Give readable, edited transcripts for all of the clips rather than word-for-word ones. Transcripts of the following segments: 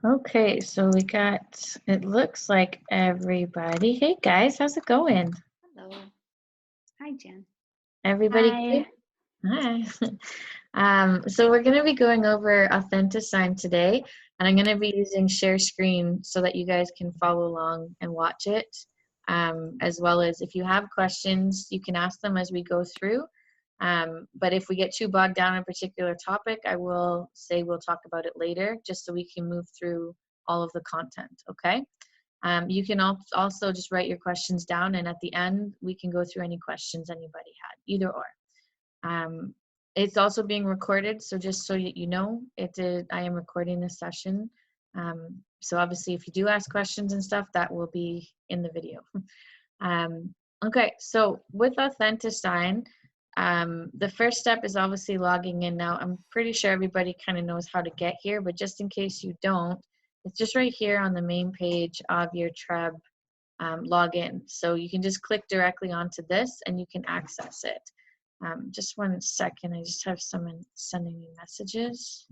Okay, so we got, it looks like everybody. Hey guys, how's it going? Hello. Hi, Jen. Everybody good? Hi. Hi. So we're going to be going over Authentisign today, and I'm going to be using share screen so that you guys can follow along and watch it. As well as if you have questions, you can ask them as we go through. But if we get too bogged down in a particular topic, I will say we'll talk about it later, just so we can move through all of the content, okay? You can also just write your questions down, and at the end, we can go through any questions anybody had, either or. It's also being recorded, so just so you know, I am recording this session. So obviously, if you do ask questions and stuff, that will be in the video. Okay, so with Authentisign, the first step is obviously logging in. Now, I'm pretty sure everybody kind of knows how to get here, but just in case you don't, it's just right here on the main page of your TREB login. So you can just click directly onto this and you can access it. Just 1 second, I just have someone sending me messages.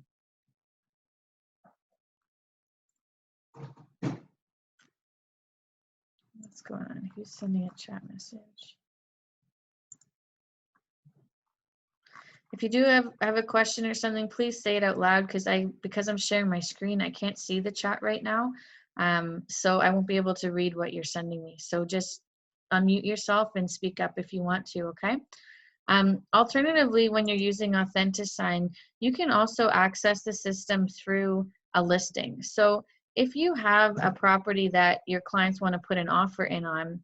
What's going on? Who's sending a chat message? If you do have a question or something, please say it out loud, because I'm sharing my screen, I can't see the chat right now. So I won't be able to read what you're sending me. So just unmute yourself and speak up if you want to, okay? Alternatively, when you're using Authentisign, you can also access the system through a listing. So if you have a property that your clients want to put an offer in on,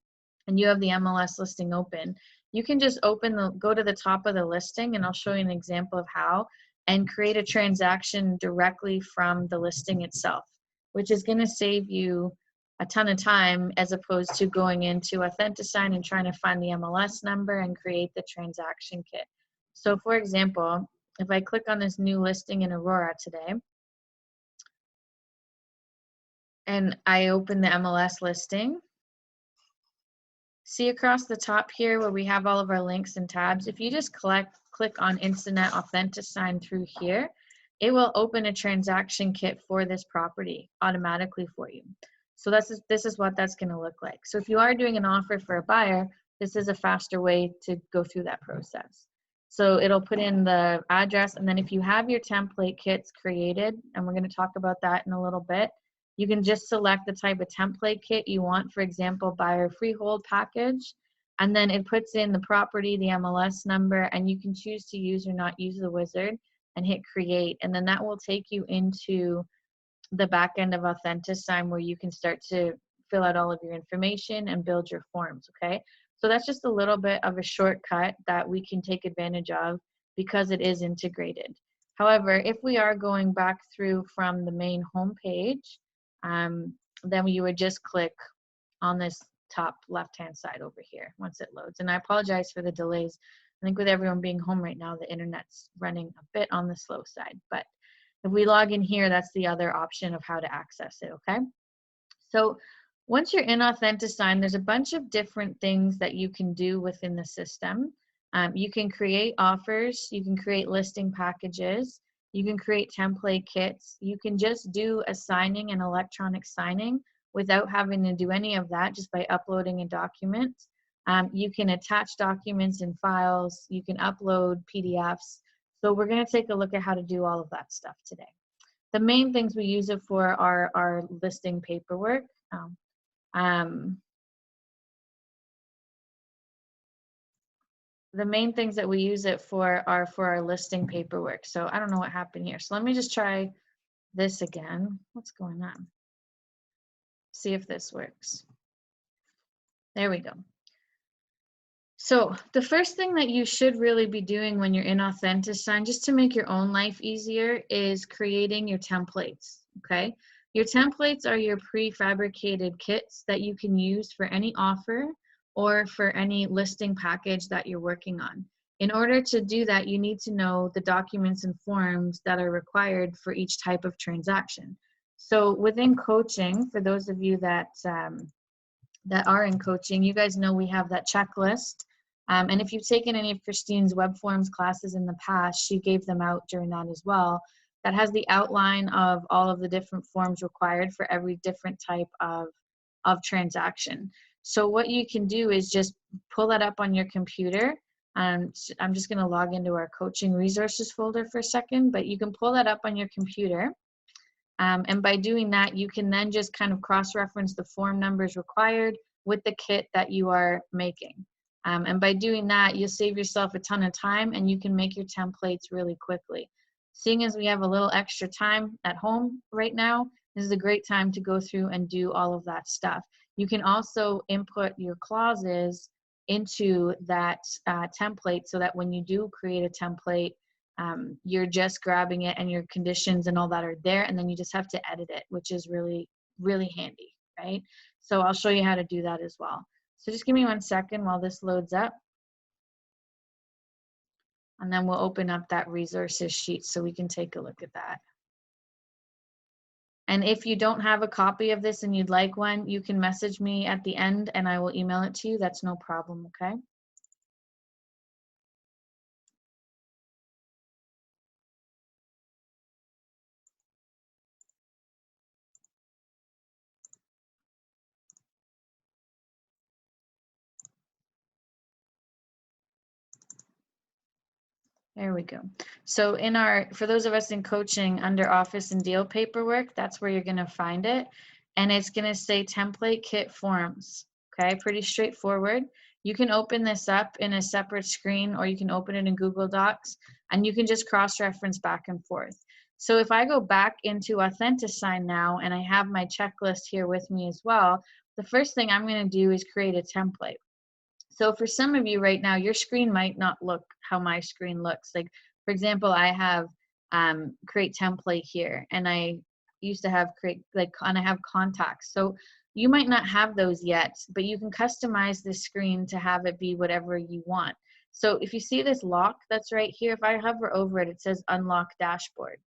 and you have the MLS listing open, you can just go to the top of the listing, and I'll show you an example of how, and create a transaction directly from the listing itself, which is going to save you a ton of time as opposed to going into Authentisign and trying to find the MLS number and create the transaction kit. So for example, if I click on this new listing in Aurora today, and I open the MLS listing, see across the top here where we have all of our links and tabs, if you just click on Instinet Authentisign through here, it will open a transaction kit for this property automatically for you. So this is what that's going to look like. So if you are doing an offer for a buyer, this is a faster way to go through that process. So it'll put in the address, and then if you have your template kits created, and we're going to talk about that in a little bit, you can just select the type of template kit you want, for example, buyer freehold package, and then it puts in the property, the MLS number, and you can choose to use or not use the wizard and hit create, and then that will take you into the back end of Authentisign where you can start to fill out all of your information and build your forms, okay? So that's just a little bit of a shortcut that we can take advantage of because it is integrated. However, if we are going back through from the main home page, then you would just click on this top left-hand side over here once it loads. And I apologize for the delays. I think with everyone being home right now, the internet's running a bit on the slow side. But if we log in here, that's the other option of how to access it, okay? So once you're in Authentisign, there's a bunch of different things that you can do within the system. You can create offers, you can create listing packages, you can create template kits, you can just do a signing and electronic signing without having to do any of that, just by uploading a document. You can attach documents and files, you can upload PDFs. So we're going to take a look at how to do all of that stuff today. The main things we use it for are our listing paperwork. The main things that we use it for are for our listing paperwork. So I don't know what happened here. So let me just try this again. What's going on? See if this works. There we go. So the first thing that you should really be doing when you're in Authentisign, just to make your own life easier, is creating your templates, okay? Your templates are your prefabricated kits that you can use for any offer or for any listing package that you're working on. In order to do that, you need to know the documents and forms that are required for each type of transaction. So within coaching, for those of you that are in coaching, you guys know we have that checklist. And if you've taken any of Christine's web forms classes in the past, she gave them out during that as well. that has the outline of all of the different forms required for every different type of transaction. So what you can do is just pull that up on your computer. And I'm just going to log into our coaching resources folder for a second, but you can pull that up on your computer. And by doing that, you can then just kind of cross-reference the form numbers required with the kit that you are making. And by doing that, you'll save yourself a ton of time and you can make your templates really quickly. Seeing as we have a little extra time at home right now, this is a great time to go through and do all of that stuff. You can also input your clauses into that template so that when you do create a template, you're just grabbing it and your conditions and all that are there, and then you just have to edit it, which is really, really handy, right? So I'll show you how to do that as well. So just give me 1 second while this loads up. And then we'll open up that resources sheet so we can take a look at that. And if you don't have a copy of this and you'd like one, you can message me at the end and I will email it to you. That's no problem, okay? There we go. So in our, for those of us in coaching, under office and deal paperwork, that's where you're going to find it. And it's going to say template kit forms. Okay, pretty straightforward. You can open this up in a separate screen or you can open it in Google Docs and you can just cross-reference back and forth. So if I go back into Authentisign now and I have my checklist here with me as well, the first thing I'm going to do is create a template. So for some of you right now, your screen might not look how my screen looks. Like, for example, I have create template here, and I used to have create, like, and I have contacts. So you might not have those yet, but you can customize this screen to have it be whatever you want. So if you see this lock that's right here, if I hover over it, it says unlock dashboard.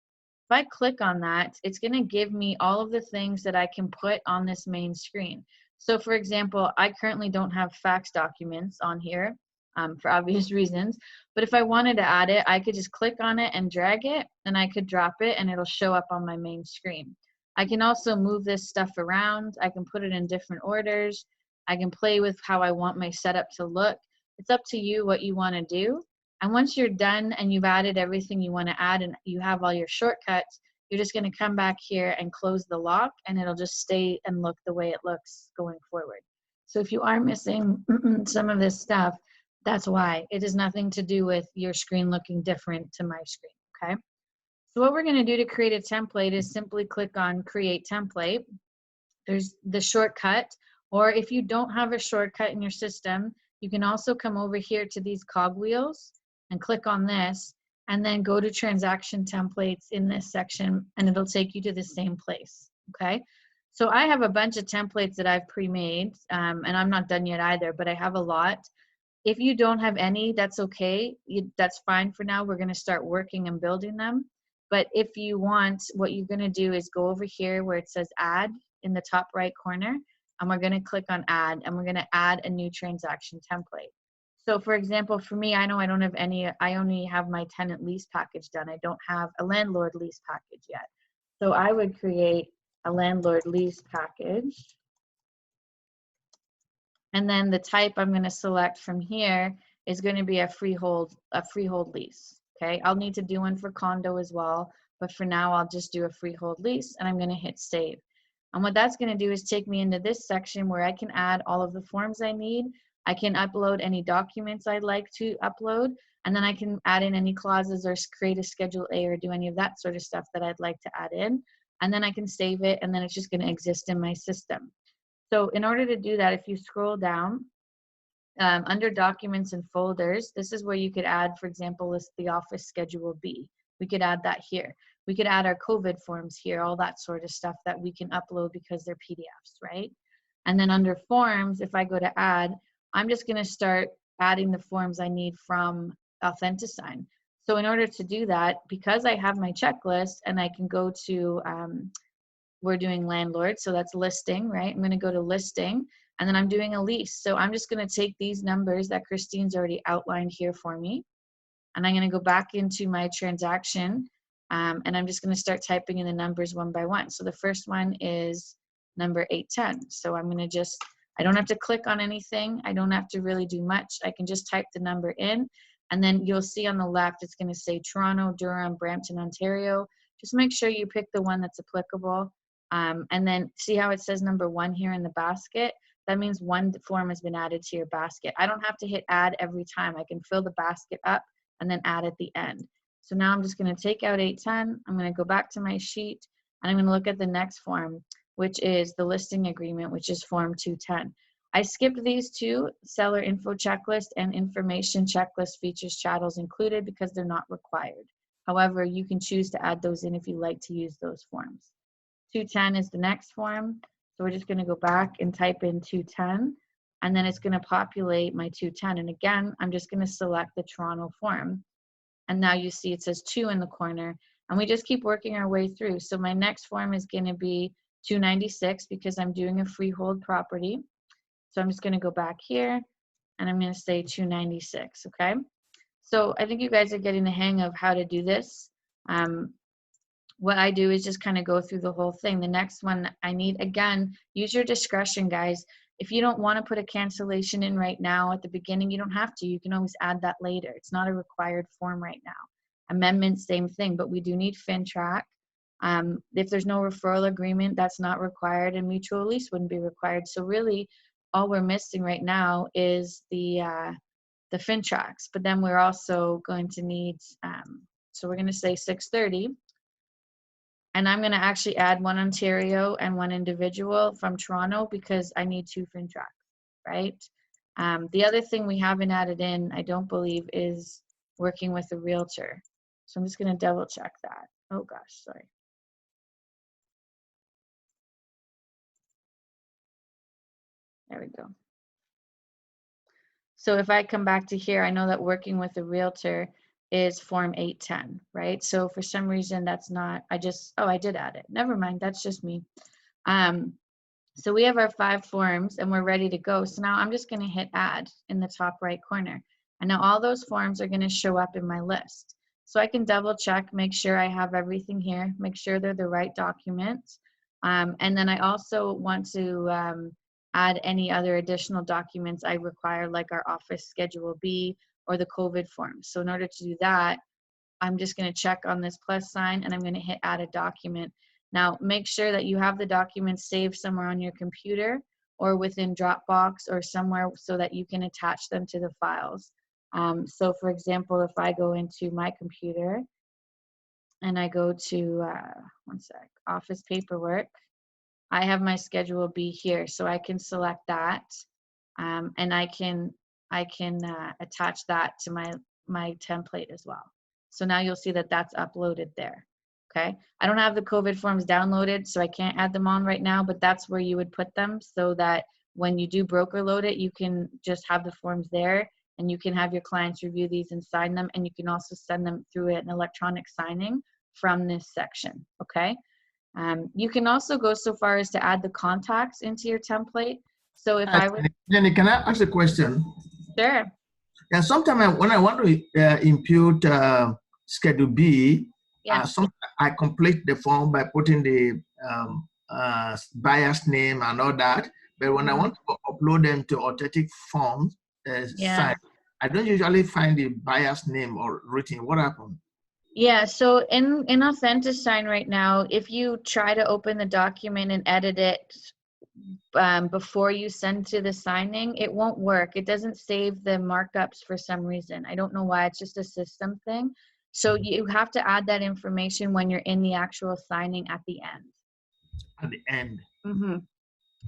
If I click on that, it's going to give me all of the things that I can put on this main screen. So for example, I currently don't have fax documents on here for obvious reasons, but if I wanted to add it, I could just click on it and drag it, and I could drop it and it'll show up on my main screen. I can also move this stuff around. I can put it in different orders. I can play with how I want my setup to look. It's up to you what you want to do. And once you're done and you've added everything you want to add and you have all your shortcuts, you're just going to come back here and close the lock and it'll just stay and look the way it looks going forward. So if you are missing some of this stuff, that's why. It has nothing to do with your screen looking different to my screen, okay? So what we're going to do to create a template is simply click on Create Template. There's the shortcut, or if you don't have a shortcut in your system, you can also come over here to these cogwheels and click on this, and then go to transaction templates in this section, and it'll take you to the same place, okay? So I have a bunch of templates that I've pre-made, and I'm not done yet either, but I have a lot. If you don't have any, that's okay. That's fine for now. We're gonna start working and building them. But if you want, what you're gonna do is go over here where it says add in the top right corner, and we're gonna click on add, and we're gonna add a new transaction template. So for example, for me, I know I don't have any, I only have my tenant lease package done. I don't have a landlord lease package yet. So I would create a landlord lease package. And then the type I'm going to select from here is going to be a freehold lease. Okay, I'll need to do one for condo as well, but for now I'll just do a freehold lease, and I'm going to hit save. And what that's going to do is take me into this section where I can add all of the forms I need. I can upload any documents I'd like to upload, and then I can add in any clauses or create a Schedule A or do any of that sort of stuff that I'd like to add in. And then I can save it, and then it's just going to exist in my system. So in order to do that, if you scroll down under documents and folders, this is where you could add, for example, list the office Schedule B. We could add that here. We could add our COVID forms here, all that sort of stuff that we can upload because they're PDFs, right? And then under forms, if I go to add, I'm just going to start adding the forms I need from Authentisign. So in order to do that, because I have my checklist and I can go to, we're doing landlord, so that's listing, right? I'm going to go to listing, and then I'm doing a lease. So I'm just going to take these numbers that Christine's already outlined here for me, and I'm going to go back into my transaction, And I'm just going to start typing in the numbers one by one. So the first one is number 810. So I'm going to just, I don't have to click on anything. I don't have to really do much. I can just type the number in, and then you'll see on the left, it's going to say Toronto, Durham, Brampton, Ontario. Just make sure you pick the one that's applicable. And then see how it says number 1 here in the basket? That means one form has been added to your basket. I don't have to hit add every time. I can fill the basket up and then add at the end. So now I'm just going to take out 810. I'm going to go back to my sheet, and I'm going to look at the next form, which is the listing agreement, which is form 210. I skipped these two, seller info checklist and information checklist, features, chattels included, because they're not required. However, you can choose to add those in if you like to use those forms. 210 is the next form. So we're just going to go back and type in 210, and then it's going to populate my 210. And again, I'm just going to select the Toronto form. And now you see it says 2 in the corner, and we just keep working our way through. So my next form is going to be 296 because I'm doing a freehold property. So I'm just going to go back here, and I'm going to say 296, okay? So I think you guys are getting the hang of how to do this. What I do is just kind of go through the whole thing. The next one I need, again, use your discretion, guys. If you don't want to put a cancellation in right now at the beginning, you don't have to. You can always add that later. It's not a required form right now. Amendments, same thing, but we do need Fintrac. If there's no referral agreement, that's not required, and mutual lease wouldn't be required. So really, all we're missing right now is the Fintracs, but then we're also going to need, so we're going to say 630. And I'm going to actually add one Ontario and one individual from Toronto because I need 2 Fintracs, right? The other thing we haven't added in, I don't believe, is working with a realtor. So I'm just going to double check that. Oh gosh, sorry. There we go. So if I come back to here, I know that working with a realtor is form 810, right? So for some reason that's not, I did add it. Never mind, that's just me. So we have our 5 forms and we're ready to go. So now I'm just going to hit add in the top right corner. And now all those forms are going to show up in my list. So I can double check, make sure I have everything here, make sure they're the right documents. And then I also want to add any other additional documents I require, like our office Schedule B or the COVID form. So in order to do that, I'm just going to check on this plus sign and I'm going to hit add a document. Now, make sure that you have the documents saved somewhere on your computer or within Dropbox or somewhere so that you can attach them to the files. So for example, if I go into my computer and I go to, office paperwork, I have my Schedule B here, so I can select that, and I can attach that to my template as well. So now you'll see that that's uploaded there. Okay, I don't have the COVID forms downloaded, so I can't add them on right now, but that's where you would put them so that when you do broker load it, you can just have the forms there and you can have your clients review these and sign them, and you can also send them through an electronic signing from this section, okay? You can also go so far as to add the contacts into your template. So if I would... Jenny, can I ask a question? Sure. Yeah, sometimes when I want to impute Schedule B, Yeah. I complete the form by putting the buyer's name and all that. But when I want to upload them to authentic forms, site, I don't usually find the buyer's name or written. What happened? Yeah, so in Authentisign right now, if you try to open the document and edit it before you send to the signing, it won't work. It doesn't save the markups for some reason. I don't know why. It's just a system thing. So you have to add that information when you're in the actual signing at the end. At the end. Mm-hmm.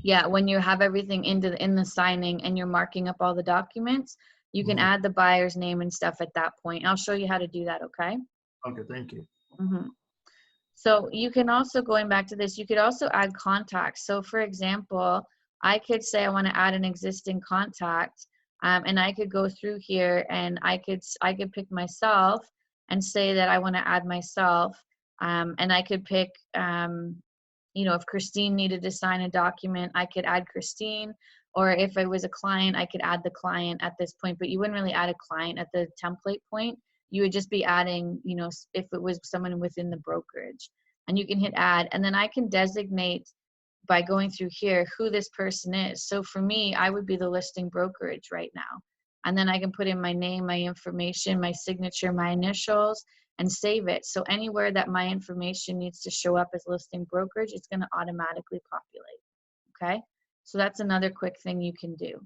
Yeah, when you have everything in the signing and you're marking up all the documents, you can add the buyer's name and stuff at that point. I'll show you how to do that, okay? Okay, thank you. So you can also, going back to this, you could also add contacts. So for example, I could say I want to add an existing contact, and I could go through here and I could pick myself and say that I want to add myself, and I could pick, you know, if Christine needed to sign a document, I could add Christine, or if it was a client, I could add the client at this point, but you wouldn't really add a client at the template point. you would just be adding, you know, if it was someone within the brokerage. And you can hit add, and then I can designate by going through here who this person is. So for me, I would be the listing brokerage right now. And then I can put in my name, my information, my signature, my initials, and save it. So anywhere that my information needs to show up as listing brokerage, it's going to automatically populate. Okay, so that's another quick thing you can do.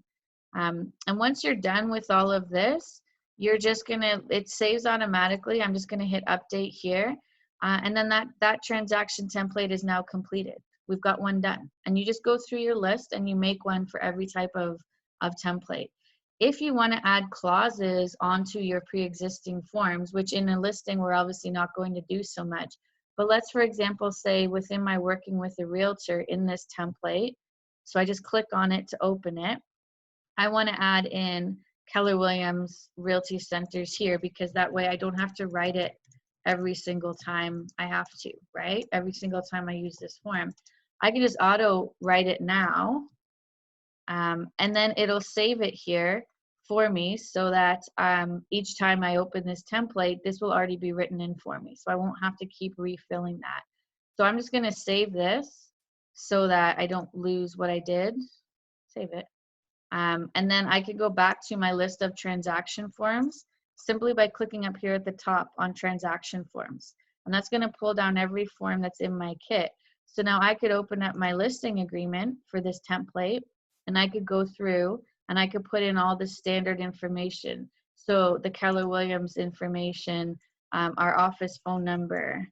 And once you're done with all of this, you're just gonna, it saves automatically. I'm just gonna hit update here. And then that transaction template is now completed. We've got one done. And you just go through your list and you make one for every type of template. If you want to add clauses onto your pre-existing forms, which in a listing we're obviously not going to do so much, but let's, for example, say within my working with a realtor in this template, so I just click on it to open it, I want to add in Keller Williams Realty Centers here, because that way I don't have to write it every single time I have to, right? Every single time I use this form. I can just auto write it now, and then it'll save it here for me so that each time I open this template, this will already be written in for me. So I won't have to keep refilling that. So I'm just going to save this so that I don't lose what I did. Save it. And then I could go back to my list of transaction forms simply by clicking up here at the top on transaction forms. And that's going to pull down every form that's in my kit. So now I could open up my listing agreement for this template, and I could go through and I could put in all the standard information. So the Keller Williams information, our office phone number,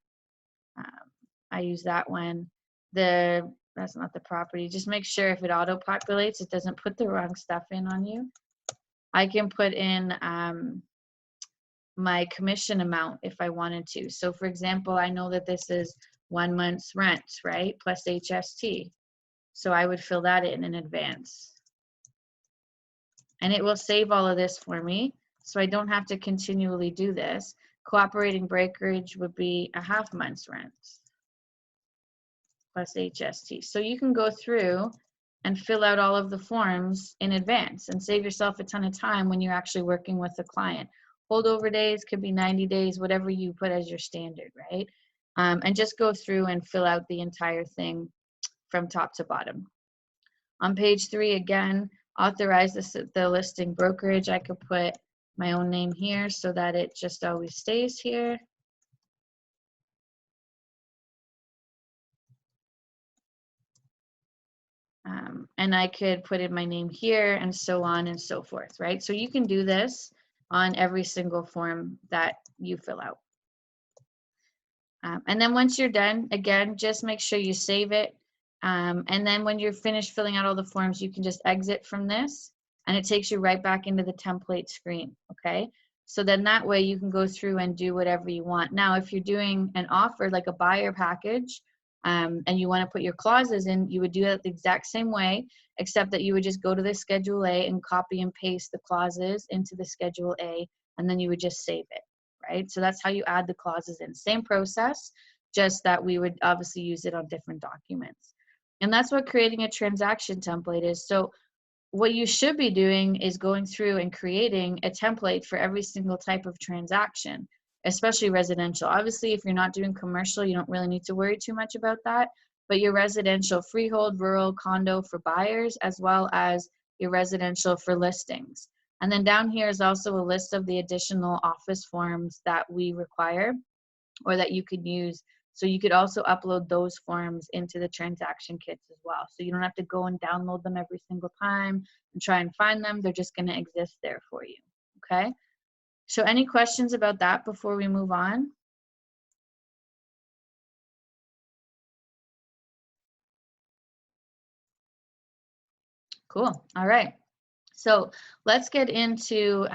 I use that one. That's not the property. Just make sure if it auto populates, it doesn't put the wrong stuff in on you. I can put in my commission amount if I wanted to. So for example, I know that this is 1 month's rent, right? Plus HST. So I would fill that in advance. And it will save all of this for me, so I don't have to continually do this. Cooperating breakage would be a half month's rent plus HST. So you can go through and fill out all of the forms in advance and save yourself a ton of time when you're actually working with a client. Holdover days could be 90 days, whatever you put as your standard, right? And just go through and fill out the entire thing from top to bottom. On page 3, again, authorize the listing brokerage. I could put my own name here so that it just always stays here. And I could put in my name here and so on and so forth, right? So you can do this on every single form that you fill out. And then once you're done, again, just make sure you save it. And then when you're finished filling out all the forms, you can just exit from this and it takes you right back into the template screen, okay? So then that way you can go through and do whatever you want. Now, if you're doing an offer like a buyer package, and you want to put your clauses in, you would do it the exact same way, except that you would just go to the Schedule A and copy and paste the clauses into the Schedule A, and then you would just save it, right? So that's how you add the clauses in. Same process, just that we would obviously use it on different documents. And that's what creating a transaction template is. So what you should be doing is going through and creating a template for every single type of transaction, especially residential. Obviously, if you're not doing commercial, you don't really need to worry too much about that. But your residential, freehold, rural, condo for buyers, as well as your residential for listings. And then down here is also a list of the additional office forms that we require or that you could use. So you could also upload those forms into the transaction kits as well. So you don't have to go and download them every single time and try and find them. They're just going to exist there for you. Okay. So any questions about that before we move on? Cool. All right. So let's get into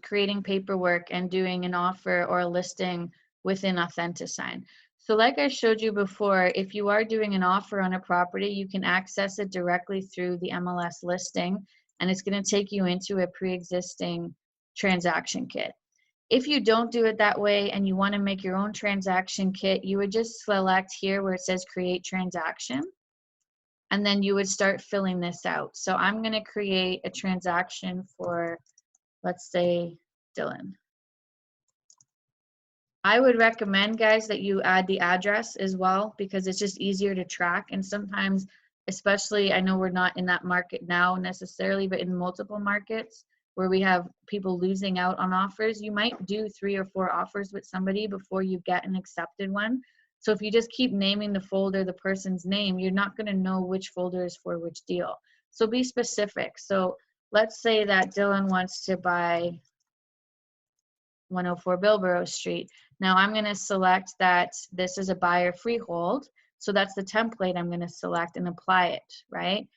creating paperwork and doing an offer or a listing within Authentisign. So like I showed you before, if you are doing an offer on a property, you can access it directly through the MLS listing, and it's going to take you into a pre-existing transaction kit. If you don't do it that way and you want to make your own transaction kit, you would just select here where it says create transaction. And then you would start filling this out. So I'm going to create a transaction for, let's say, Dylan. I would recommend, guys, that you add the address as well, because it's just easier to track. And sometimes, especially, I know we're not in that market now necessarily, but in multiple markets where we have people losing out on offers, you might do 3 or 4 offers with somebody before you get an accepted one. So if you just keep naming the folder, the person's name, you're not going to know which folder is for which deal. So be specific. So let's say that Dylan wants to buy 104 Bilborough Street. Now I'm going to select that this is a buyer freehold. So that's the template I'm going to select and apply it, right?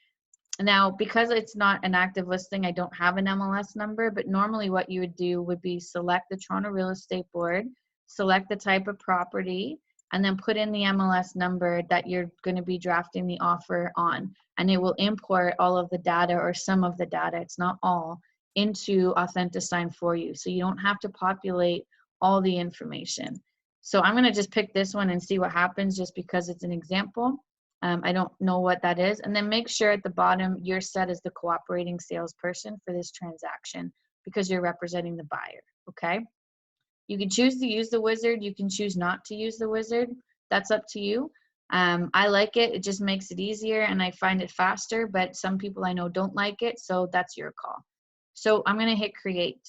Now, because it's not an active listing, I don't have an MLS number, but normally what you would do would be select the Toronto Real Estate Board, select the type of property, and then put in the MLS number that you're going to be drafting the offer on. And it will import all of the data or some of the data, it's not all, into Authentisign for you. So you don't have to populate all the information. So I'm going to just pick this one and see what happens just because it's an example. I don't know what that is. And then make sure at the bottom you're set as the cooperating salesperson for this transaction because you're representing the buyer, okay? You can choose to use the wizard. You can choose not to use the wizard. That's up to you. I like it. It just makes it easier and I find it faster, but some people I know don't like it, so that's your call. So I'm going to hit create.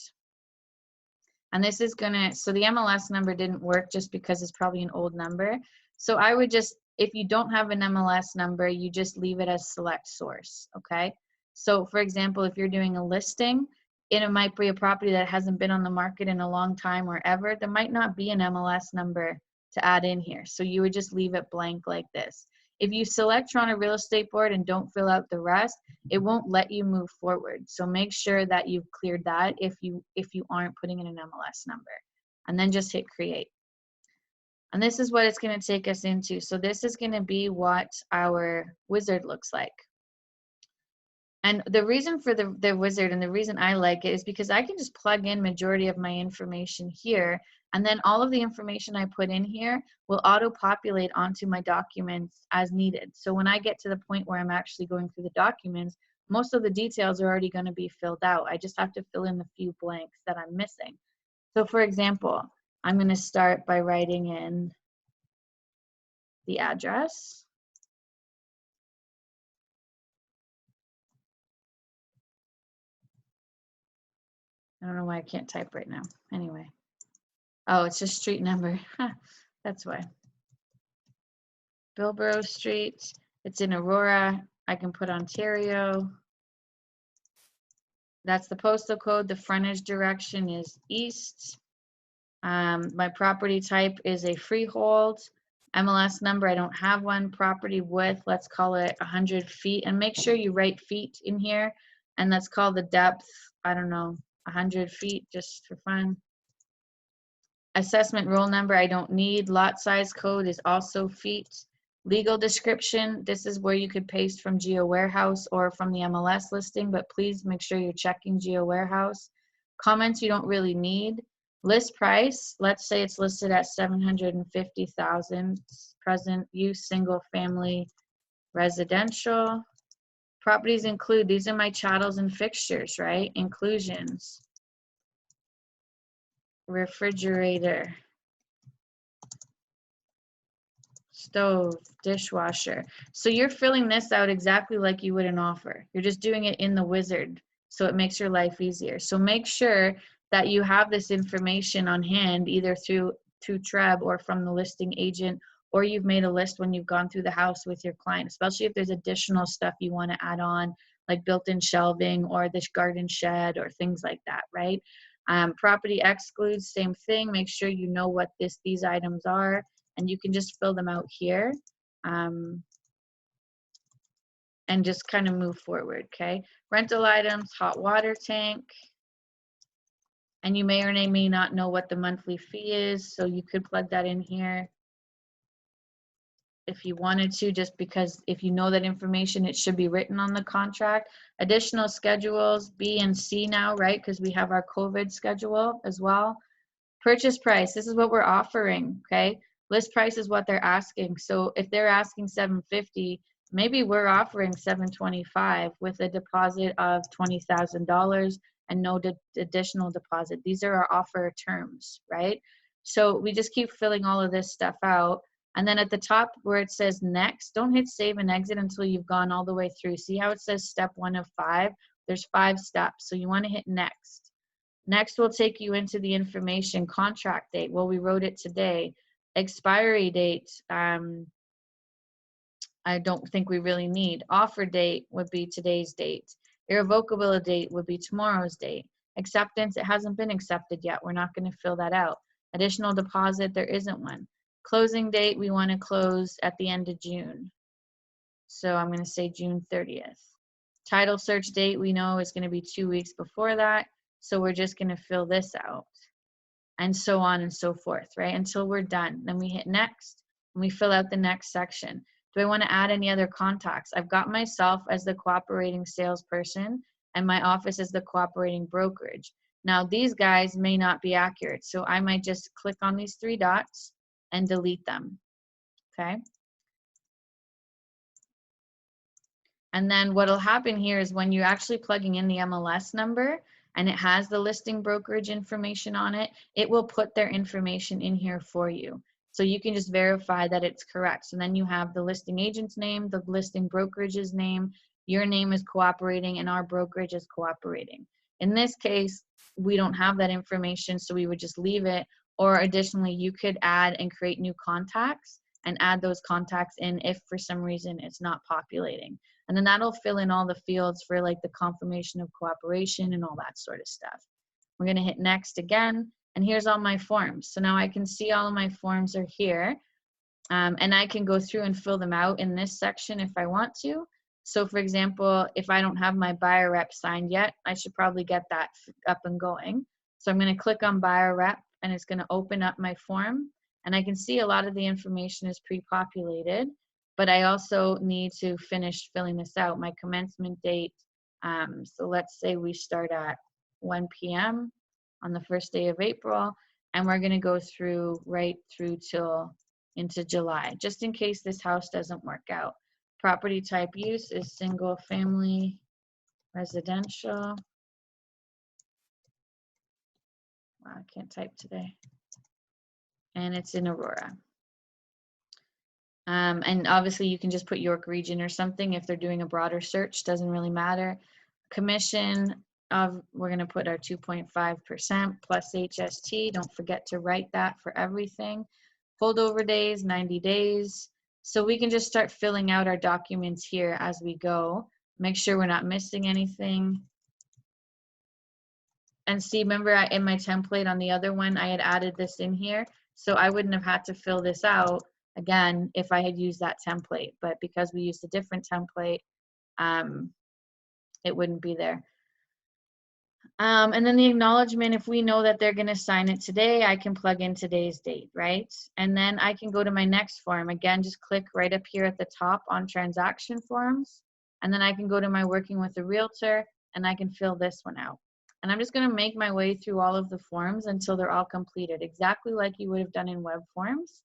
And this is going to, so the MLS number didn't work just because it's probably an old number. So I would just, if you don't have an MLS number, you just leave it as select source, okay? So for example, if you're doing a listing, and it might be a property that hasn't been on the market in a long time or ever, there might not be an MLS number to add in here. So you would just leave it blank like this. If you select Toronto Real Estate Board and don't fill out the rest, it won't let you move forward. So make sure that you've cleared that if you aren't putting in an MLS number. And then just hit create. And this is what it's going to take us into. So this is going to be what our wizard looks like. And the reason for the wizard and the reason I like it is because I can just plug in majority of my information here, and then all of the information I put in here will auto-populate onto my documents as needed. So when I get to the point where I'm actually going through the documents, most of the details are already going to be filled out. I just have to fill in the few blanks that I'm missing. So for example, I'm going to start by writing in the address. I don't know why I can't type right now. Anyway. Oh, it's just street number. That's why. Bilborough Street. It's in Aurora. I can put Ontario. That's the postal code. The frontage direction is east. My property type is a freehold. MLS number, I don't have one. Property width, let's call it 100 feet. And make sure you write feet in here. And let's call the depth, I don't know, 100 feet just for fun. Assessment roll number, I don't need. Lot size code is also feet. Legal description, this is where you could paste from Geo Warehouse or from the MLS listing, but please make sure you're checking Geo Warehouse. Comments you don't really need. List price, let's say it's listed at $750,000. Present use, single family, residential. Properties include, these are my chattels and fixtures, right? Inclusions. Refrigerator, stove, dishwasher. So you're filling this out exactly like you would an offer. You're just doing it in the wizard, so it makes your life easier. So make sure that you have this information on hand, either through Treb or from the listing agent, or you've made a list when you've gone through the house with your client, especially if there's additional stuff you want to add on, like built-in shelving or this garden shed or things like that, right? Property excludes, same thing. Make sure you know what these items are, and you can just fill them out here and just kind of move forward, okay? Rental items, hot water tank, and you may or may not know what the monthly fee is, so you could plug that in here if you wanted to, just because if you know that information, it should be written on the contract. Additional schedules, B and C now, right? Because we have our COVID schedule as well. Purchase price, this is what we're offering, okay? List price is what they're asking. So if they're asking $750, maybe we're offering $725 with a deposit of $20,000 and no additional deposit. These are our offer terms, right? So we just keep filling all of this stuff out. And then at the top where it says next, don't hit save and exit until you've gone all the way through. See how it says step 1 of 5? There's 5 steps. So you want to hit next. Next will take you into the information. Contract date. Well, we wrote it today. Expiry date. I don't think we really need. Offer date would be today's date. Irrevocable date would be tomorrow's date. Acceptance, it hasn't been accepted yet. We're not going to fill that out. Additional deposit, there isn't one. Closing date, we want to close at the end of June. So I'm going to say June 30th. Title search date, we know is going to be 2 weeks before that. So we're just going to fill this out. And so on and so forth, right? Until we're done. Then we hit next and we fill out the next section. Do I want to add any other contacts? I've got myself as the cooperating salesperson and my office as the cooperating brokerage. Now these guys may not be accurate, so I might just click on these 3 dots and delete them, okay? And then what'll happen here is when you're actually plugging in the MLS number and it has the listing brokerage information on it, it will put their information in here for you. So you can just verify that it's correct. So then you have the listing agent's name, the listing brokerage's name, your name is cooperating, and our brokerage is cooperating. In this case, we don't have that information, so we would just leave it. Or additionally, you could add and create new contacts and add those contacts in if for some reason it's not populating. And then that'll fill in all the fields for like the confirmation of cooperation and all that sort of stuff. We're going to hit next again. And here's all my forms. So now I can see all of my forms are here. And I can go through and fill them out in this section if I want to. So for example, if I don't have my buyer rep signed yet, I should probably get that up and going. So I'm going to click on buyer rep and it's going to open up my form. And I can see a lot of the information is pre-populated, but I also need to finish filling this out. My commencement date. So let's say we start at 1 p.m. on the first day of April, and we're going to go through right through till into July, just in case this house doesn't work out. Property type use is single family residential. Wow, I can't type today. And it's in Aurora. And obviously you can just put York Region or something if they're doing a broader search, doesn't really matter. Commission of, we're going to put our 2.5% plus HST. Don't forget to write that for everything. Holdover days, 90 days. So we can just start filling out our documents here as we go. Make sure we're not missing anything. And see, remember in my template on the other one, I had added this in here. So I wouldn't have had to fill this out again if I had used that template. But because we used a different template, it wouldn't be there. And then the acknowledgement, if we know that they're going to sign it today, I can plug in today's date, right? And then I can go to my next form. Again, just click right up here at the top on transaction forms. And then I can go to my working with a realtor and I can fill this one out. And I'm just going to make my way through all of the forms until they're all completed, exactly like you would have done in web forms.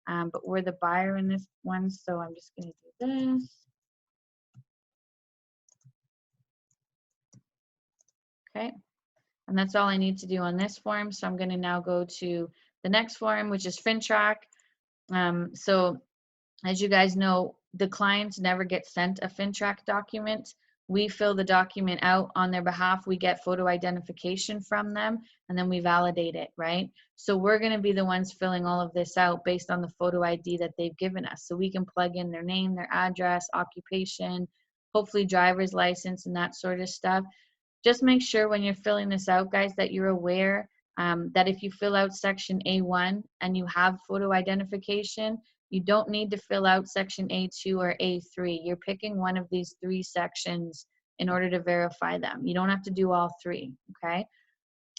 But we're the buyer in this one, so I'm just going to do this. Okay. And that's all I need to do on this form. So I'm going to now go to the next form, which is Fintrac. So as you guys know, the clients never get sent a Fintrac document. We fill the document out on their behalf. We get photo identification from them, and then we validate it, right? So we're going to be the ones filling all of this out based on the photo ID that they've given us. So we can plug in their name, their address, occupation, hopefully driver's license, and that sort of stuff. Just make sure when you're filling this out, guys, that you're aware that if you fill out section A1 and you have photo identification, you don't need to fill out section A2 or A3. You're picking one of these 3 sections in order to verify them. You don't have to do all 3, okay?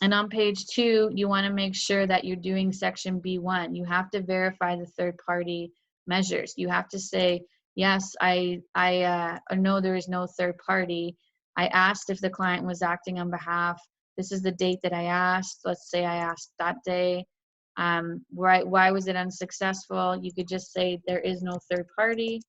And on page 2, you want to make sure that you're doing section B1. You have to verify the third-party measures. You have to say, yes, I know there is no third party. I asked if the client was acting on behalf. This is the date that I asked. Let's say I asked that day. Why was it unsuccessful? You could just say there is no third party.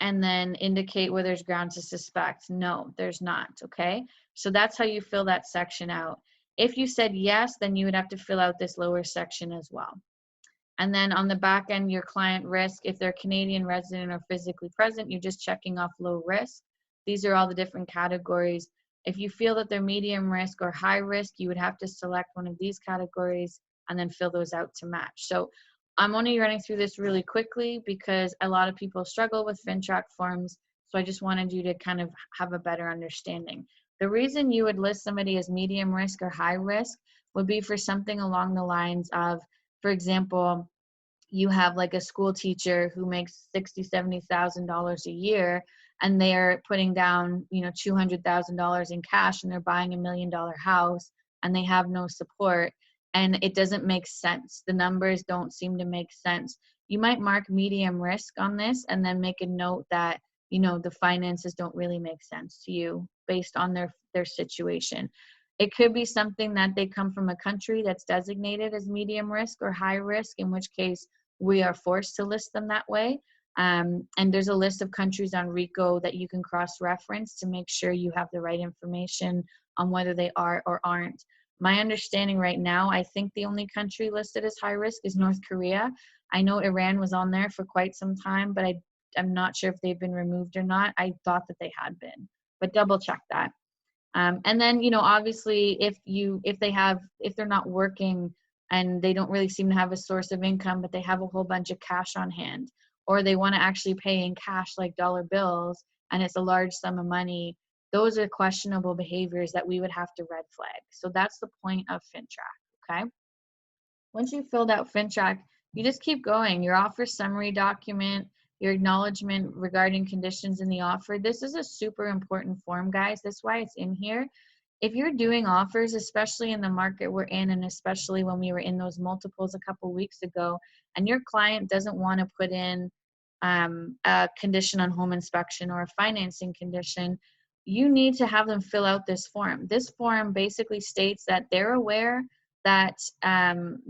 And then indicate where there's ground to suspect. No, there's not, okay? So that's how you fill that section out. If you said yes, then you would have to fill out this lower section as well. And then on the back end, your client risk, if they're Canadian resident or physically present, you're just checking off low risk. These are all the different categories. If you feel that they're medium risk or high risk, you would have to select one of these categories and then fill those out to match. So I'm only running through this really quickly because a lot of people struggle with Fintrac forms. So I just wanted you to kind of have a better understanding. The reason you would list somebody as medium risk or high risk would be for something along the lines of, for example, you have like a school teacher who makes $60,000, $70,000 a year, and they're putting down, you know, $200,000 in cash, and they're buying $1 million house, and they have no support, and it doesn't make sense. The numbers don't seem to make sense. You might mark medium risk on this, and then make a note that, you know, the finances don't really make sense to you based on their situation. It could be something that they come from a country that's designated as medium risk or high risk, in which case we are forced to list them that way. And there's a list of countries on RICO that you can cross-reference to make sure you have the right information on whether they are or aren't. My understanding right now, I think the only country listed as high risk is North Korea. I know Iran was on there for quite some time, but I'm not sure if they've been removed or not. I thought that they had been, but double check that. And then, you know, obviously if they're not working and they don't really seem to have a source of income, but they have a whole bunch of cash on hand, or they want to actually pay in cash like dollar bills and it's a large sum of money, those are questionable behaviors that we would have to red flag. So that's the point of Fintrac, okay? Once you've filled out Fintrac, you just keep going. Your offer summary document, your acknowledgement regarding conditions in the offer. This is a super important form, guys. That's why it's in here. If you're doing offers, especially in the market we're in, and especially when we were in those multiples a couple weeks ago, and your client doesn't want to put in a condition on home inspection or a financing condition, you need to have them fill out this form. This form basically states that they're aware that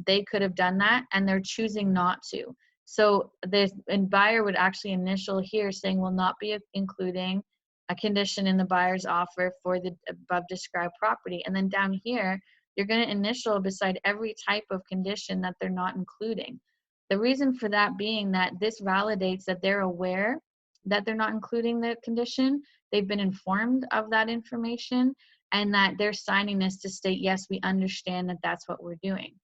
they could have done that and they're choosing not to. So the buyer would actually initial here saying will not be including a condition in the buyer's offer for the above described property. And then down here, you're going to initial beside every type of condition that they're not including. The reason for that being that this validates that they're aware that they're not including the condition, they've been informed of that information, and that they're signing this to state, yes, we understand that that's what we're doing.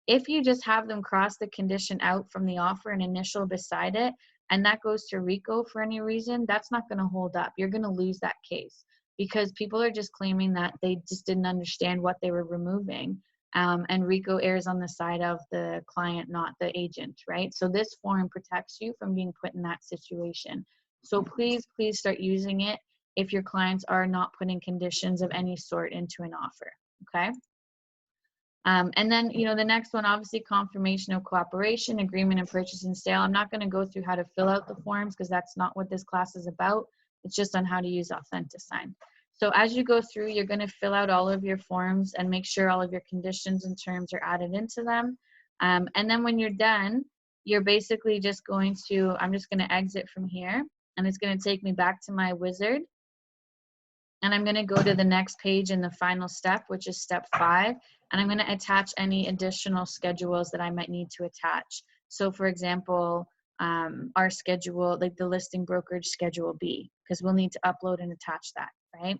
If you just have them cross the condition out from the offer and initial beside it, and that goes to RICO for any reason, that's not going to hold up. You're going to lose that case because people are just claiming that they just didn't understand what they were removing. And RICO errs on the side of the client, not the agent, right? So this form protects you from being put in that situation. So please, please start using it if your clients are not putting conditions of any sort into an offer, okay? And then, you know, the next one, obviously, confirmation of cooperation, agreement and purchase and sale. I'm not going to go through how to fill out the forms because that's not what this class is about. It's just on how to use Authentisign. So as you go through, you're going to fill out all of your forms and make sure all of your conditions and terms are added into them. And then when you're done, you're basically just going to, I'm just going to exit from here, and it's going to take me back to my wizard. And I'm going to go to the next page in the final step, which is step 5. And I'm going to attach any additional schedules that I might need to attach. So for example, our schedule, like the listing brokerage schedule B, because we'll need to upload and attach that, right?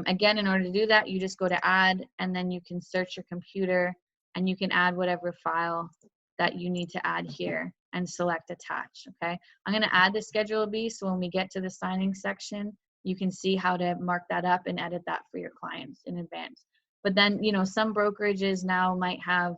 Again, in order to do that, you just go to add, and then you can search your computer and you can add whatever file that you need to add here and select attach, okay? I'm going to add the schedule B, so when we get to the signing section, you can see how to mark that up and edit that for your clients in advance. But then, you know, some brokerages now might have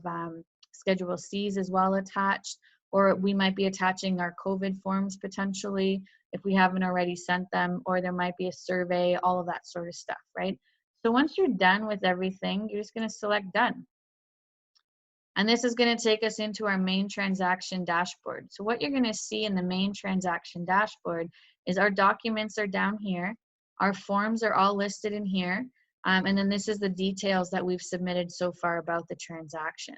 Schedule C's as well attached, or we might be attaching our COVID forms potentially if we haven't already sent them, or there might be a survey, all of that sort of stuff, right? So once you're done with everything, you're just going to select done. And this is going to take us into our main transaction dashboard. So what you're going to see in the main transaction dashboard is our documents are down here. Our forms are all listed in here. And then this is the details that we've submitted so far about the transaction.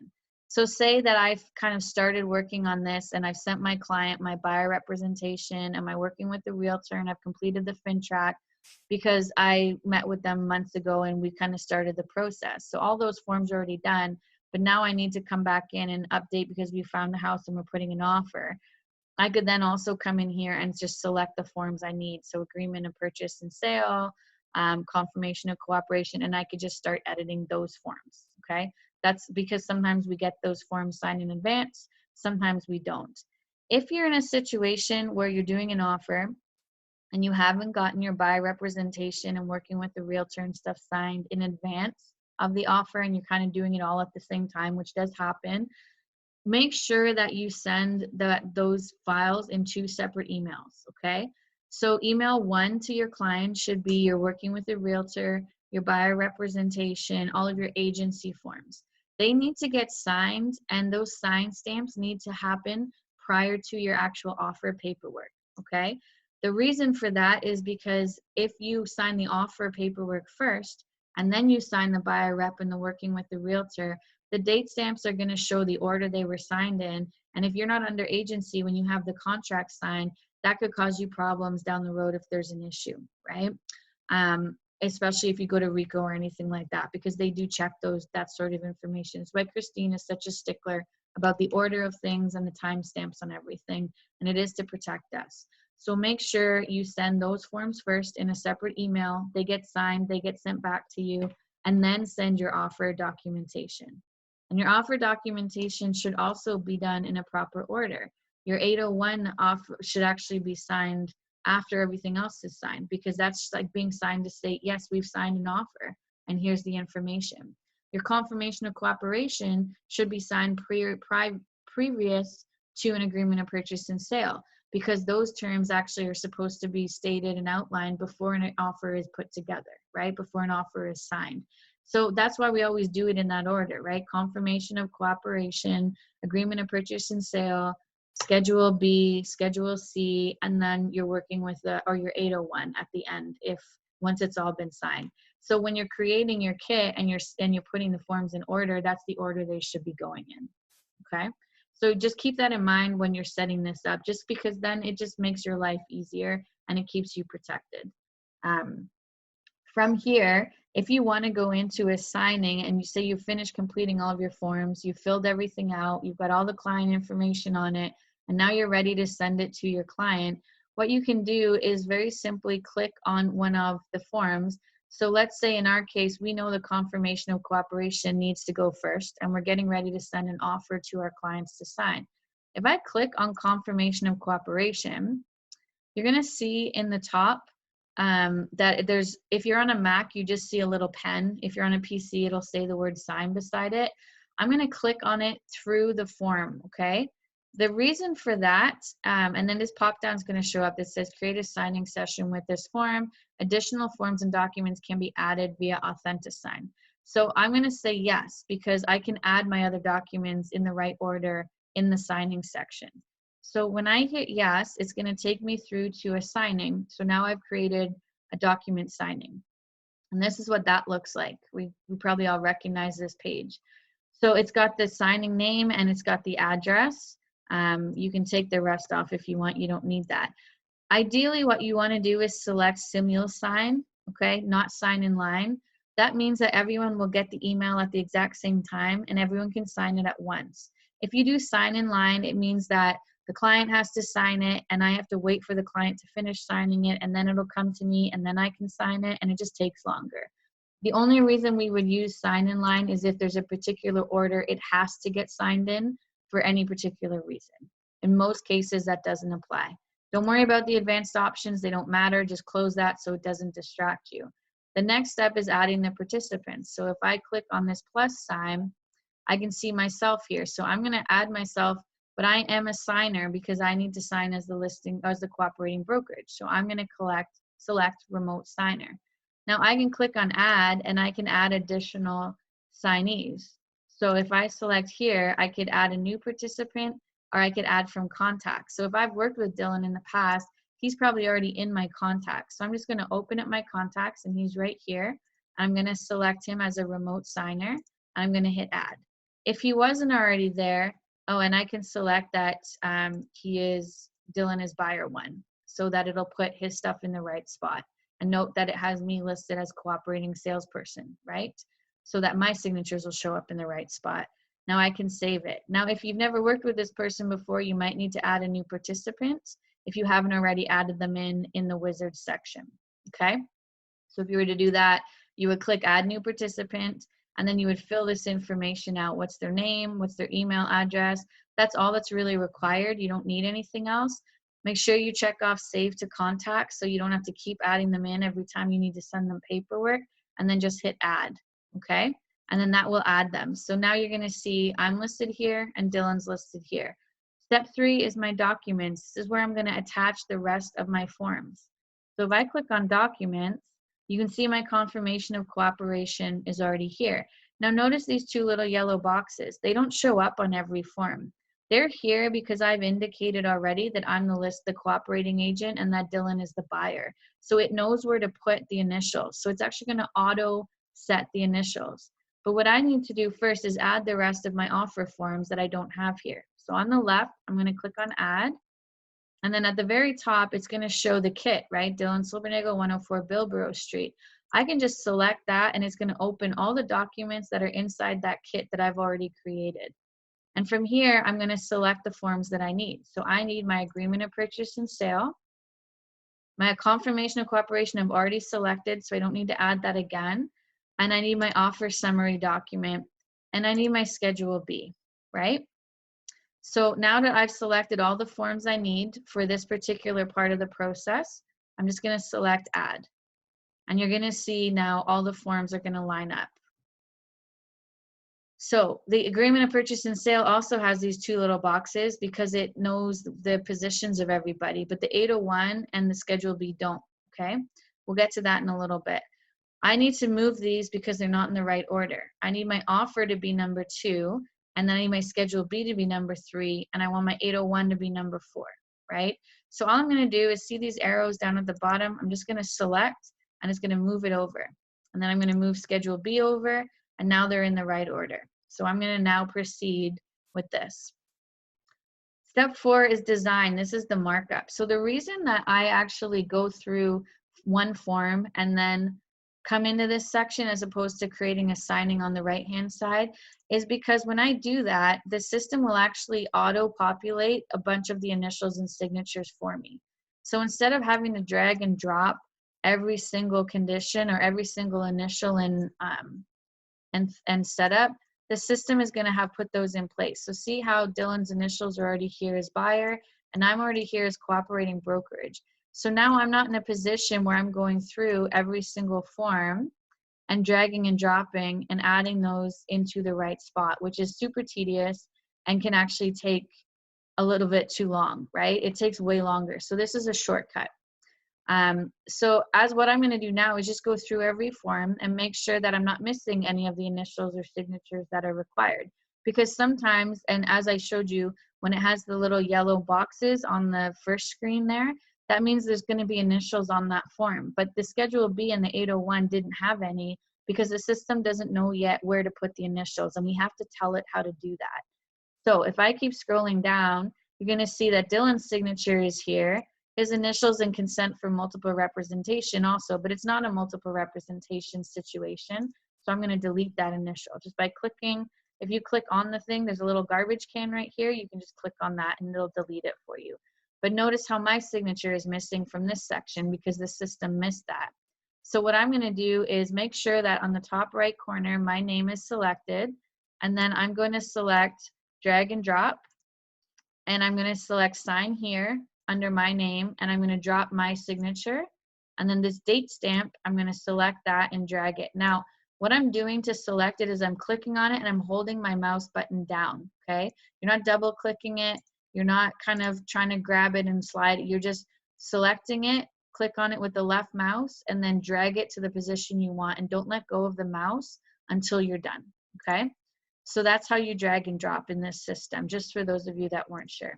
So say that I've kind of started working on this and I've sent my client my buyer representation, and I'm working with the realtor, and I've completed the Fintrac. because I met with them months ago and we kind of started the process. So all those forms are already done, but now I need to come back in and update because we found the house and we're putting an offer. I could then also come in here and just select the forms I need. So agreement of purchase and sale, confirmation of cooperation, and I could just start editing those forms, okay? That's because sometimes we get those forms signed in advance, sometimes we don't. If you're in a situation where you're doing an offer and you haven't gotten your buyer representation and working with the realtor and stuff signed in advance of the offer, and you're kind of doing it all at the same time, which does happen, make sure that you send those files in 2 separate emails, okay? So email 1 to your client should be you're working with a realtor, your buyer representation, all of your agency forms. They need to get signed, and those sign stamps need to happen prior to your actual offer paperwork, okay? The reason for that is because if you sign the offer paperwork first, and then you sign the buyer rep and the working with the realtor, the date stamps are going to show the order they were signed in. And if you're not under agency when you have the contract signed, that could cause you problems down the road if there's an issue, right? Especially if you go to RICO or anything like that, because they do check that sort of information. It's why Christine is such a stickler about the order of things and the timestamps on everything, and it is to protect us. So make sure you send those forms first in a separate email. They get signed, they get sent back to you, and then send your offer documentation. And your offer documentation should also be done in a proper order. Your 801 offer should actually be signed after everything else is signed, because that's like being signed to state, yes, we've signed an offer and here's the information. Your confirmation of cooperation should be signed previous to an agreement of purchase and sale, because those terms actually are supposed to be stated and outlined before an offer is put together, right? Before an offer is signed. So that's why we always do it in that order, right? Confirmation of cooperation, agreement of purchase and sale, Schedule B, Schedule C, and then you're working with your 801 at the end once it's all been signed. So when you're creating your kit and you're putting the forms in order, that's the order they should be going in, okay? So just keep that in mind when you're setting this up, just because then it just makes your life easier and it keeps you protected. From here, if you want to go into a signing and you say you finished completing all of your forms, you filled everything out, you've got all the client information on it, and now you're ready to send it to your client, what you can do is very simply click on one of the forms. So let's say in our case, we know the confirmation of cooperation needs to go first, and we're getting ready to send an offer to our clients to sign. If I click on confirmation of cooperation, you're going to see in the top that if you're on a Mac, you just see a little pen. If you're on a PC, it'll say the word sign beside it. I'm going to click on it through the form, okay? The reason for that, and then this pop-down is going to show up that says create a signing session with this form. Additional forms and documents can be added via Authentisign. So I'm going to say yes, because I can add my other documents in the right order in the signing section. So when I hit yes, it's going to take me through to a signing. So now I've created a document signing. And this is what that looks like. We probably all recognize this page. So it's got the signing name and it's got the address. You can take the rest off if you want. You don't need that. Ideally, what you want to do is select Sign, okay, not sign in line. That means that everyone will get the email at the exact same time and everyone can sign it at once. If you do sign in line, it means that the client has to sign it and I have to wait for the client to finish signing it, and then it'll come to me and then I can sign it, and it just takes longer. The only reason we would use sign in line is if there's a particular order it has to get signed in for any particular reason. In most cases, that doesn't apply. Don't worry about the advanced options. They don't matter. Just close that so it doesn't distract you. The next step is adding the participants. So if I click on this plus sign, I can see myself here. So I'm going to add myself, but I am a signer because I need to sign as the cooperating brokerage. So I'm going to select remote signer. Now I can click on add and I can add additional signees. So if I select here, I could add a new participant or I could add from contacts. So if I've worked with Dylan in the past, he's probably already in my contacts. So I'm just going to open up my contacts and he's right here. I'm going to select him as a remote signer. I'm going to hit add. If he wasn't already there, oh, and I can select that Dylan is buyer one so that it'll put his stuff in the right spot. and note that it has me listed as cooperating salesperson, right? So that my signatures will show up in the right spot. Now I can save it. Now, if you've never worked with this person before, you might need to add a new participant if you haven't already added them in the wizard section, okay? So if you were to do that, you would click add new participant, and then you would fill this information out. What's their name? What's their email address? That's all that's really required. You don't need anything else. Make sure you check off save to contacts so you don't have to keep adding them in every time you need to send them paperwork, and then just hit add, okay? And then that will add them. So now you're gonna see I'm listed here and Dylan's listed here. Step 3 is my documents. This is where I'm gonna attach the rest of my forms. So if I click on documents, you can see my confirmation of cooperation is already here. Now notice these 2 little yellow boxes. They don't show up on every form. They're here because I've indicated already that I'm the cooperating agent and that Dylan is the buyer. So it knows where to put the initials. So it's actually gonna auto set the initials. But what I need to do first is add the rest of my offer forms that I don't have here. So on the left, I'm gonna click on add. And then at the very top, it's gonna show the kit, right? Dylan Silvernagle, 104 Bilborough Street. I can just select that and it's gonna open all the documents that are inside that kit that I've already created. And from here, I'm gonna select the forms that I need. So I need my agreement of purchase and sale. My confirmation of cooperation I've already selected, so I don't need to add that again. And I need my offer summary document, and I need my Schedule B, right? So now that I've selected all the forms I need for this particular part of the process, I'm just gonna select add. And you're gonna see now all the forms are gonna line up. So the agreement of purchase and sale also has these 2 little boxes because it knows the positions of everybody, but the 801 and the Schedule B don't, okay? We'll get to that in a little bit. I need to move these because they're not in the right order. I need my offer to be number 2, and then I need my Schedule B to be number 3, and I want my 801 to be number 4, right? So all I'm gonna do is see these arrows down at the bottom. I'm just gonna select, and it's gonna move it over. And then I'm gonna move Schedule B over, and now they're in the right order. So I'm gonna now proceed with this. Step 4 is design. This is the markup. So the reason that I actually go through one form and then come into this section as opposed to creating a signing on the right-hand side is because when I do that, the system will actually auto-populate a bunch of the initials and signatures for me. So instead of having to drag and drop every single condition or every single initial and setup, the system is going to have put those in place. So see how Dylan's initials are already here as buyer, and I'm already here as cooperating brokerage. So now I'm not in a position where I'm going through every single form and dragging and dropping and adding those into the right spot, which is super tedious and can actually take a little bit too long, right? It takes way longer. So this is a shortcut. So as what I'm going to do now is just go through every form and make sure that I'm not missing any of the initials or signatures that are required. Because sometimes, and as I showed you, when it has the little yellow boxes on the first screen there, that means there's going to be initials on that form. But the Schedule B and the 801 didn't have any because the system doesn't know yet where to put the initials, and we have to tell it how to do that. So if I keep scrolling down, you're going to see that Dylan's signature is here. His initials and consent for multiple representation also, but it's not a multiple representation situation. So I'm going to delete that initial just by clicking. If you click on the thing, there's a little garbage can right here. You can just click on that and it'll delete it for you. But notice how my signature is missing from this section because the system missed that. So what I'm going to do is make sure that on the top right corner, my name is selected. And then I'm going to select drag and drop. And I'm going to select sign here under my name, and I'm going to drop my signature. And then this date stamp, I'm going to select that and drag it. Now, what I'm doing to select it is I'm clicking on it and I'm holding my mouse button down, okay? You're not double clicking it. You're not kind of trying to grab it and slide it. You're just selecting it, click on it with the left mouse, and then drag it to the position you want. And don't let go of the mouse until you're done, okay? So that's how you drag and drop in this system, just for those of you that weren't sure.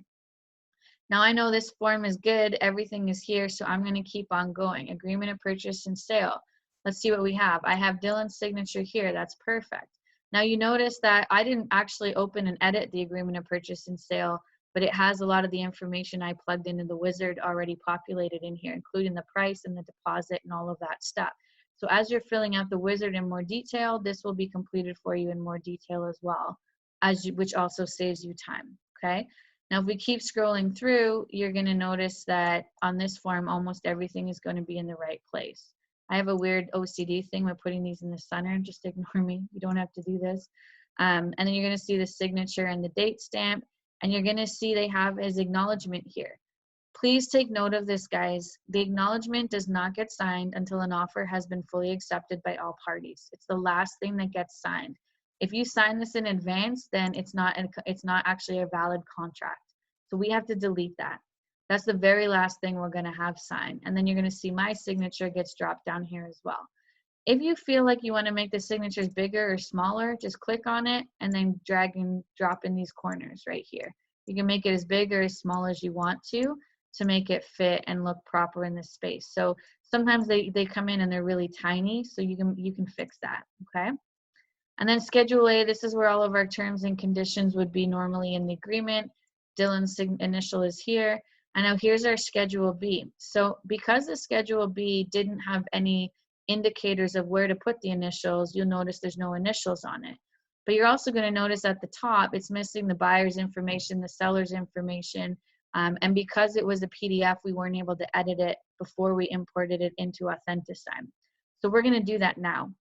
Now I know this form is good, everything is here, so I'm going to keep on going. Agreement of purchase and sale. Let's see what we have. I have Dylan's signature here, that's perfect. Now you notice that I didn't actually open and edit the agreement of purchase and sale but it has a lot of the information I plugged into the wizard already populated in here, including the price and the deposit and all of that stuff. So as you're filling out the wizard in more detail, this will be completed for you in more detail as well, which also saves you time, okay? Now, if we keep scrolling through, you're gonna notice that on this form, almost everything is gonna be in the right place. I have a weird OCD thing with putting these in the center. Just ignore me. You don't have to do this. And then you're going to see the signature and the date stamp. And you're going to see they have his acknowledgement here. Please take note of this, guys. The acknowledgement does not get signed until an offer has been fully accepted by all parties. It's the last thing that gets signed. If you sign this in advance, then it's not actually a valid contract. So we have to delete that. That's the very last thing we're going to have signed. And then you're going to see my signature gets dropped down here as well. If you feel like you want to make the signatures bigger or smaller, just click on it and then drag and drop in these corners right here. You can make it as big or as small as you want to make it fit and look proper in this space. So sometimes they come in and they're really tiny, so you can fix that, okay? And then Schedule A, this is where all of our terms and conditions would be normally in the agreement. Dylan's initial is here. And now here's our Schedule B. So because the Schedule B didn't have any indicators of where to put the initials, you'll notice there's no initials on it. But you're also going to notice at the top, it's missing the buyer's information, the seller's information. And because it was a PDF, we weren't able to edit it before we imported it into Authentisign. So we're going to do that now.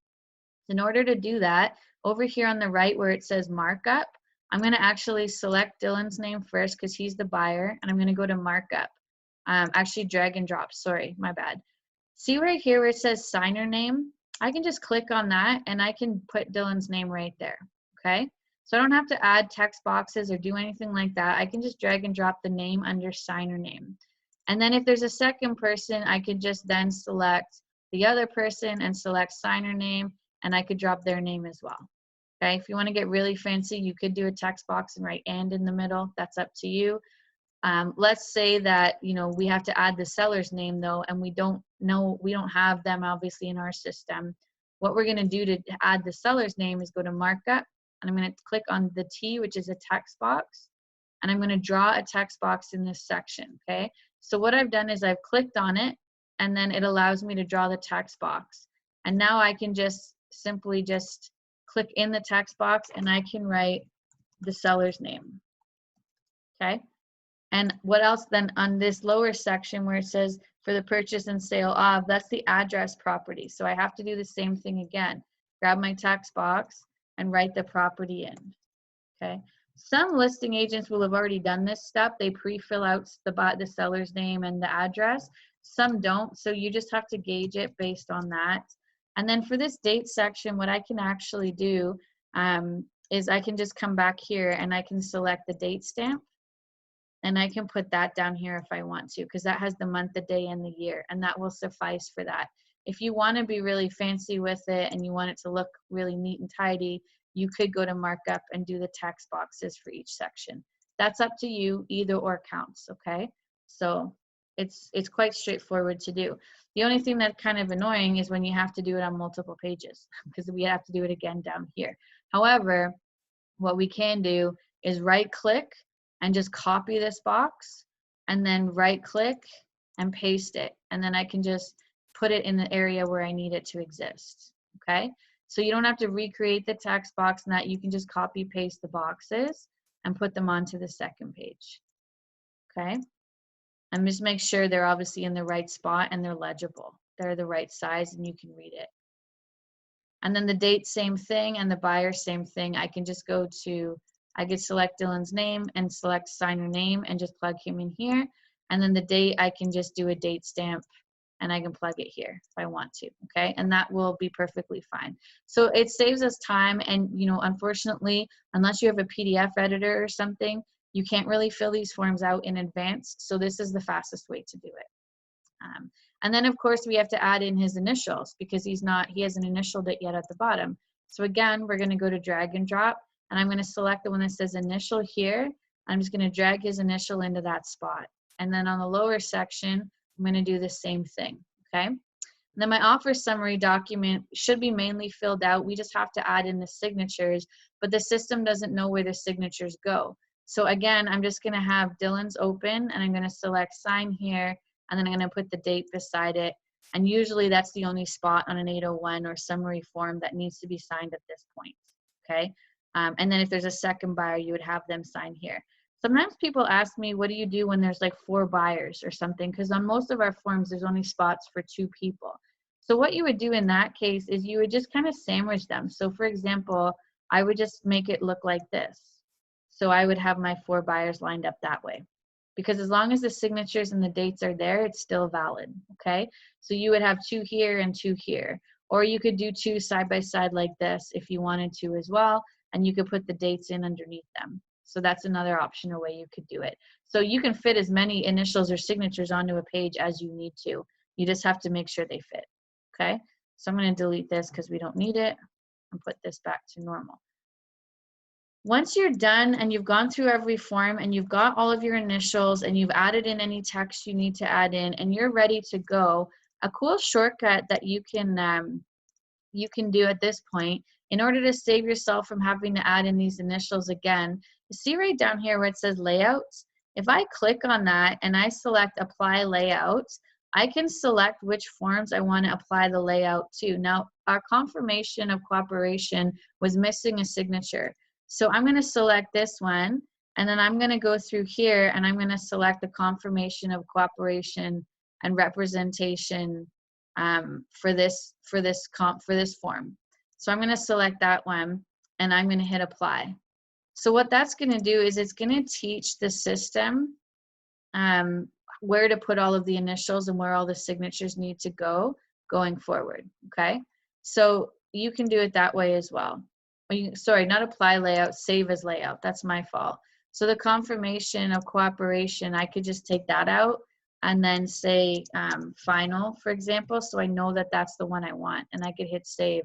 In order to do that, over here on the right where it says markup, I'm going to actually select Dylan's name first because he's the buyer, and I'm going to go to markup. Actually, drag and drop. Sorry, my bad. See right here where it says signer name? I can just click on that, and I can put Dylan's name right there, okay? So I don't have to add text boxes or do anything like that. I can just drag and drop the name under signer name. And then if there's a second person, I could just then select the other person and select signer name, and I could drop their name as well. Okay, if you want to get really fancy, you could do a text box and write "and" in the middle. That's up to you. Let's say that we have to add the seller's name though, and we don't have them obviously in our system. What we're going to do to add the seller's name is go to markup, and I'm going to click on the T, which is a text box, and I'm going to draw a text box in this section. Okay, so what I've done is I've clicked on it, and then it allows me to draw the text box, and now I can just simply click in the text box and I can write the seller's name, okay? And what else then on this lower section where it says for the purchase and sale of, that's the address property. So I have to do the same thing again. Grab my text box and write the property in, okay? Some listing agents will have already done this step. They pre-fill out the seller's name and the address. Some don't, so you just have to gauge it based on that. And then for this date section, what I can actually do is I can just come back here and I can select the date stamp, and I can put that down here if I want to, because that has the month, the day, and the year, and that will suffice for that. If you want to be really fancy with it and you want it to look really neat and tidy, you could go to markup and do the text boxes for each section. That's up to you, either or counts, okay? So it's quite straightforward to do. The only thing that's kind of annoying is when you have to do it on multiple pages, because we have to do it again down here. However, what we can do is right click and just copy this box, and then right click and paste it. And then I can just put it in the area where I need it to exist, okay? So you don't have to recreate the text box and that. You can just copy paste the boxes and put them onto the second page, okay? And just make sure they're obviously in the right spot and they're legible. They're the right size and you can read it. And then the date, same thing, and the buyer, same thing. I can just I could select Dylan's name and select signer name and just plug him in here. And then the date, I can just do a date stamp and I can plug it here if I want to, okay? And that will be perfectly fine. So it saves us time, and unfortunately, unless you have a PDF editor or something, you can't really fill these forms out in advance. So this is the fastest way to do it. And then of course we have to add in his initials because he hasn't initialed it yet at the bottom. So again, we're going to go to drag and drop, and I'm going to select the one that says initial here. I'm just going to drag his initial into that spot. And then on the lower section, I'm going to do the same thing, okay? And then my offer summary document should be mainly filled out. We just have to add in the signatures, but the system doesn't know where the signatures go. So again, I'm just going to have Dylan's open, and I'm going to select sign here, and then I'm going to put the date beside it. And usually that's the only spot on an 801 or summary form that needs to be signed at this point. Okay. And then if there's a second buyer, you would have them sign here. Sometimes people ask me, what do you do when there's like 4 buyers or something? Because on most of our forms, there's only spots for 2 people. So what you would do in that case is you would just kind of sandwich them. So for example, I would just make it look like this. So I would have my 4 buyers lined up that way. Because as long as the signatures and the dates are there, it's still valid, okay? So you would have 2 here and 2 here. Or you could do 2 side by side like this if you wanted to as well, and you could put the dates in underneath them. So that's another option, a way you could do it. So you can fit as many initials or signatures onto a page as you need to. You just have to make sure they fit, okay? So I'm going to delete this because we don't need it and put this back to normal. Once you're done and you've gone through every form and you've got all of your initials and you've added in any text you need to add in and you're ready to go, a cool shortcut that you can do at this point in order to save yourself from having to add in these initials again, you see right down here where it says layouts? If I click on that and I select apply layout, I can select which forms I want to apply the layout to. Now, our confirmation of cooperation was missing a signature. So I'm going to select this one, and then I'm going to go through here and I'm going to select the confirmation of cooperation and representation for this form. So I'm going to select that one and I'm going to hit apply. So what that's going to do is it's going to teach the system where to put all of the initials and where all the signatures need to go going forward, okay? So you can do it that way as well. Sorry, not apply layout, save as layout. That's my fault. So the confirmation of cooperation, I could just take that out and then say final, for example, so I know that that's the one I want, and I could hit save.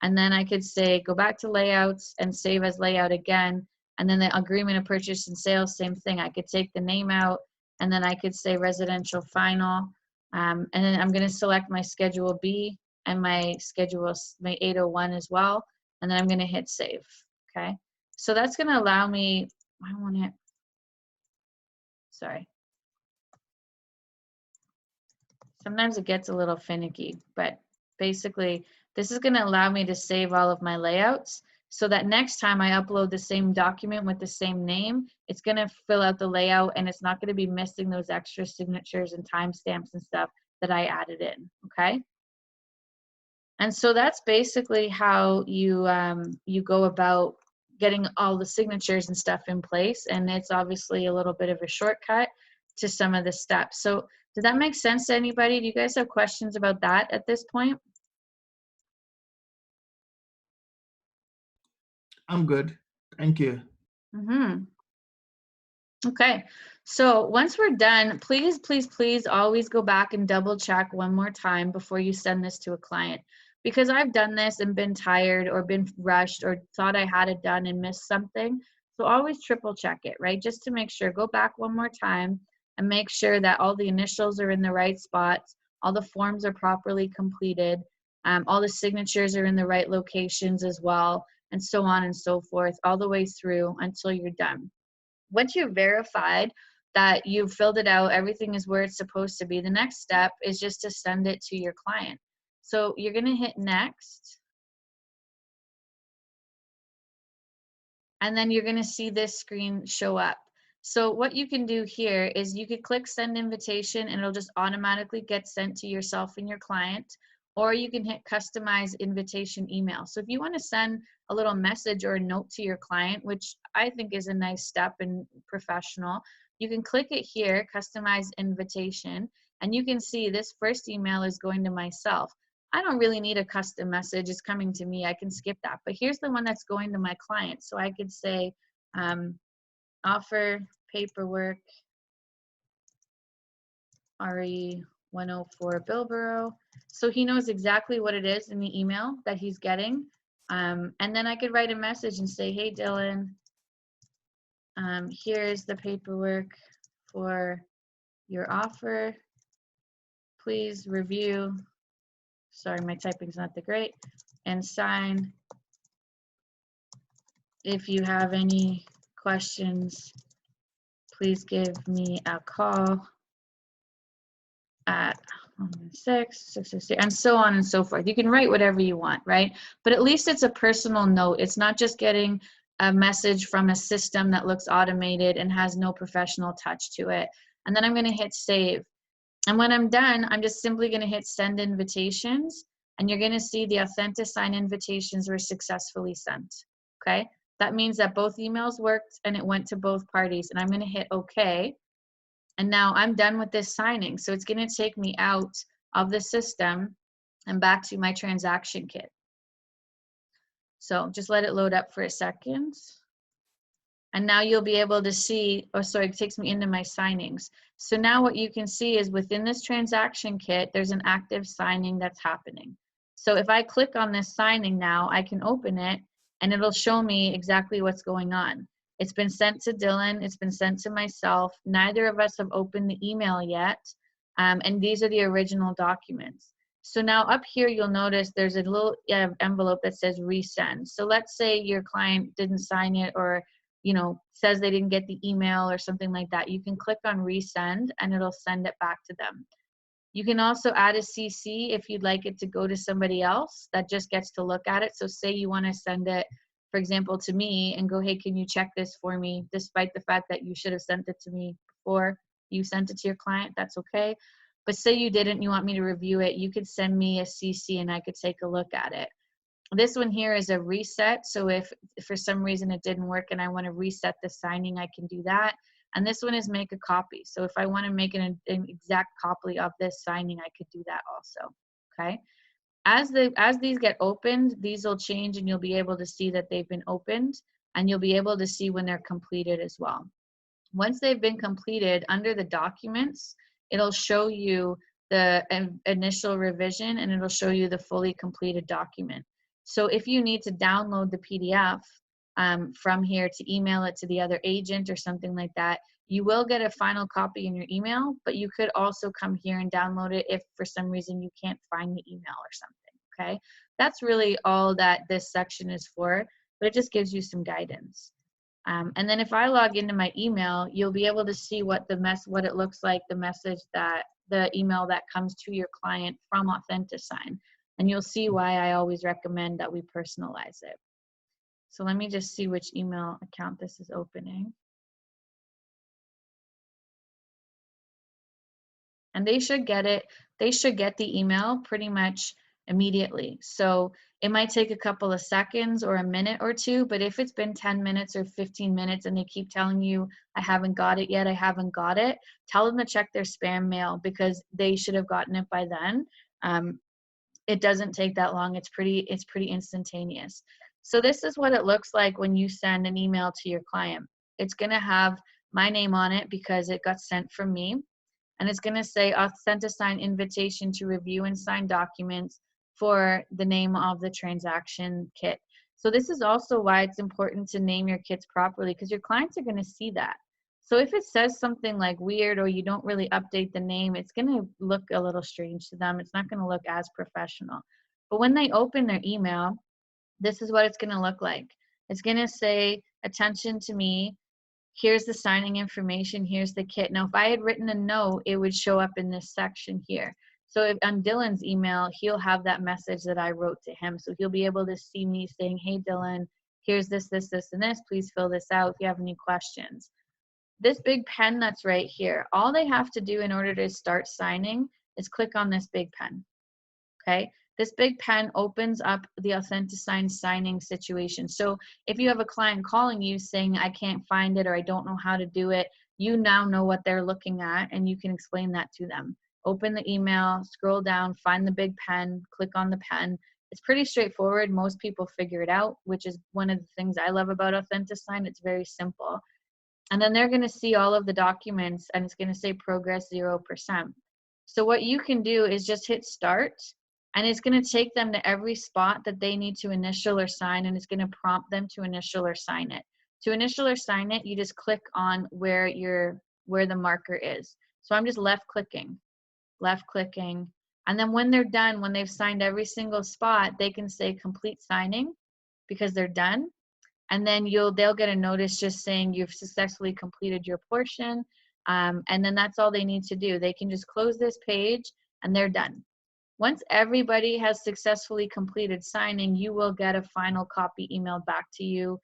And then I could say go back to layouts and save as layout again, and then the agreement of purchase and sales, same thing. I could take the name out, and then I could say residential final, and then I'm going to select my Schedule B and my 801 as well, and then I'm going to hit save, okay? So that's going to allow me, I want it, sorry. Sometimes it gets a little finicky, but basically this is going to allow me to save all of my layouts so that next time I upload the same document with the same name, it's going to fill out the layout and it's not going to be missing those extra signatures and timestamps and stuff that I added in, okay? And so that's basically how you you go about getting all the signatures and stuff in place, and it's obviously a little bit of a shortcut to some of the steps. So did that make sense to anybody? Do you guys have questions about that at this point? I'm good. Thank you. Okay, so once we're done, please, please, please always go back and double check one more time before you send this to a client. Because I've done this and been tired or been rushed or thought I had it done and missed something. So always triple check it, right? Just to make sure, go back one more time and make sure that all the initials are in the right spots, all the forms are properly completed, all the signatures are in the right locations as well, and so on and so forth, all the way through until you're done. Once you've verified that you've filled it out, everything is where it's supposed to be, the next step is just to send it to your client. So you're going to hit next. And then you're going to see this screen show up. So what you can do here is you could click send invitation and it'll just automatically get sent to yourself and your client. Or you can hit customize invitation email. So if you want to send a little message or a note to your client, which I think is a nice step and professional, you can click it here, customize invitation, and you can see this first email is going to myself. I don't really need a custom message, it's coming to me, I can skip that. But here's the one that's going to my client. So I could say, offer paperwork, RE 104 Bilboro. So he knows exactly what it is in the email that he's getting. And then I could write a message and say, hey, Dylan, here's the paperwork for your offer. Please review. Sorry, my typing's not that great. And sign if you have any questions, please give me a call at 666, and so on and so forth. You can write whatever you want, right? But at least it's a personal note. It's not just getting a message from a system that looks automated and has no professional touch to it. And then I'm going to hit save. And when I'm done, I'm just simply going to hit send invitations, and you're going to see the Authentisign invitations were successfully sent. Okay? That means that both emails worked and it went to both parties. And I'm going to hit OK. And now I'm done with this signing. So it's going to take me out of the system and back to my transaction kit. So just let it load up for a second. And now you'll be able to see, oh, sorry, it takes me into my signings. So now what you can see is within this transaction kit, there's an active signing that's happening. So if I click on this signing now, I can open it and it'll show me exactly what's going on. It's been sent to Dylan, it's been sent to myself. Neither of us have opened the email yet. And these are the original documents. So now up here, you'll notice there's a little envelope that says resend. So let's say your client didn't sign it, or says they didn't get the email or something like that. You can click on resend and it'll send it back to them. You can also add a CC if you'd like it to go to somebody else that just gets to look at it. So say you want to send it, for example, to me and go, hey, can you check this for me? Despite the fact that you should have sent it to me before you sent it to your client, that's okay. But say you didn't, you want me to review it, you could send me a CC and I could take a look at it. This one here is a reset. So if for some reason it didn't work and I want to reset the signing, I can do that. And this one is make a copy. So if I want to make an exact copy of this signing, I could do that also. Okay. As these get opened, these will change and you'll be able to see that they've been opened, and you'll be able to see when they're completed as well. Once they've been completed, under the documents, it'll show you the initial revision and it'll show you the fully completed document. So if you need to download the PDF from here to email it to the other agent or something like that, you will get a final copy in your email, but you could also come here and download it if for some reason you can't find the email or something, okay? That's really all that this section is for, but it just gives you some guidance. And then if I log into my email, you'll be able to see what it looks like, the email that comes to your client from Authentisign. And you'll see why I always recommend that we personalize it. So let me just see which email account this is opening. And they should get it. They should get the email pretty much immediately. So it might take a couple of seconds or a minute or two, but if it's been 10 minutes or 15 minutes and they keep telling you, I haven't got it yet, I haven't got it, tell them to check their spam mail because they should have gotten it by then. It doesn't take that long. It's pretty instantaneous. So this is what it looks like when you send an email to your client. It's going to have my name on it because it got sent from me. And it's going to say Authentisign invitation to review and sign documents for the name of the transaction kit. So this is also why it's important to name your kits properly, because your clients are going to see that. So if it says something like weird or you don't really update the name, it's going to look a little strange to them. It's not going to look as professional. But when they open their email, this is what it's going to look like. It's going to say, attention to me. Here's the signing information. Here's the kit. Now, if I had written a note, it would show up in this section here. So if on Dylan's email, he'll have that message that I wrote to him. So he'll be able to see me saying, hey, Dylan, here's this, this, this, and this. Please fill this out if you have any questions. This big pen that's right here, all they have to do in order to start signing is click on this big pen, okay? This big pen opens up the Authentisign signing situation. So if you have a client calling you saying, I can't find it or I don't know how to do it, you now know what they're looking at and you can explain that to them. Open the email, scroll down, find the big pen, click on the pen. It's pretty straightforward. Most people figure it out, which is one of the things I love about Authentisign. It's very simple. And then they're going to see all of the documents and it's going to say progress 0%. So what you can do is just hit start. And it's going to take them to every spot that they need to initial or sign, and it's going to prompt them to initial or sign it. To initial or sign it, you just click on where the marker is. So I'm just left clicking. And then when they're done, when they've signed every single spot, they can say complete signing because they're done. and then they'll get a notice just saying you've successfully completed your portion, and then that's all they need to do. They can just close this page and they're done. Once everybody has successfully completed signing, you will get a final copy emailed back to you